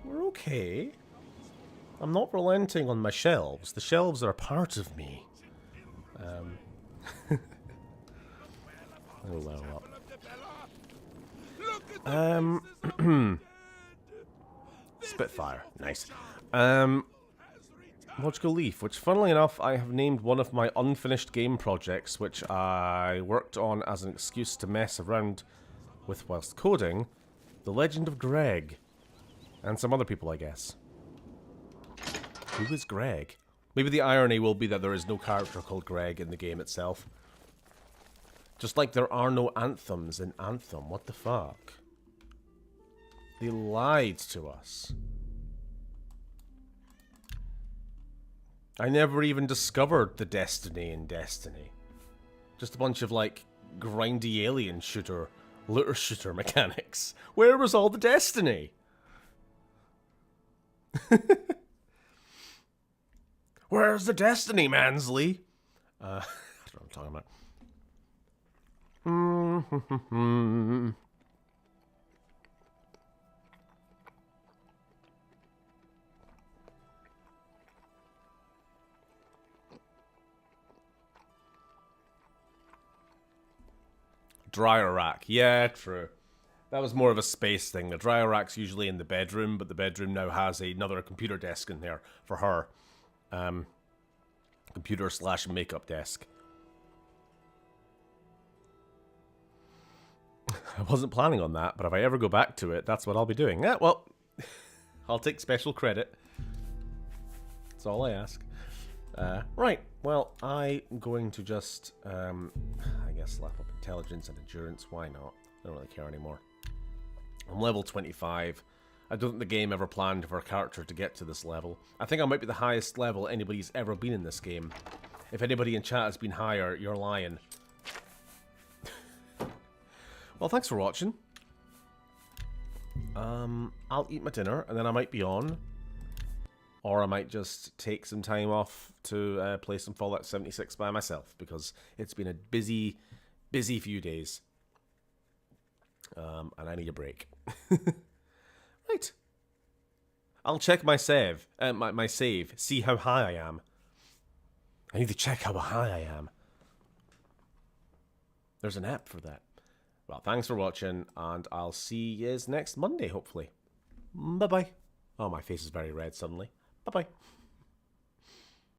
We're okay. I'm not relenting on my shelves. The shelves are a part of me. I'll level up. Spitfire, nice. Logical Leaf, which funnily enough I have named one of my unfinished game projects, which I worked on as an excuse to mess around with whilst coding. The Legend of Greg. And some other people, I guess. Who is Greg? Maybe the irony will be that there is no character called Greg in the game itself. Just like there are no anthems in Anthem. What the fuck? They lied to us. I never even discovered the Destiny in Destiny. Just a bunch of, like, grindy alien shooter, looter shooter mechanics. Where was all the Destiny? Where's the Destiny, Mansley? I don't know what I'm talking about. Dryer rack. Yeah, true. That was more of a space thing. The dryer rack's usually in the bedroom, but the bedroom now has another computer desk in there for her. Computer / makeup desk. I wasn't planning on that, but if I ever go back to it, that's what I'll be doing. Yeah, well, I'll take special credit. That's all I ask. Right, well, I'm going to just, I guess, slap up intelligence and endurance. Why not? I don't really care anymore. I'm level 25. I don't think the game ever planned for a character to get to this level. I think I might be the highest level anybody's ever been in this game. If anybody in chat has been higher, you're lying. Well, thanks for watching. I'll eat my dinner, and then I might be on. Or I might just take some time off to play some Fallout 76 by myself, because it's been a busy few days. And I need a break. Right. I'll check my save, my save, see how high I am. I need to check how high I am. There's an app for that. Well, thanks for watching, and I'll see you next Monday, hopefully. Bye-bye. Oh, my face is very red suddenly. Bye-bye.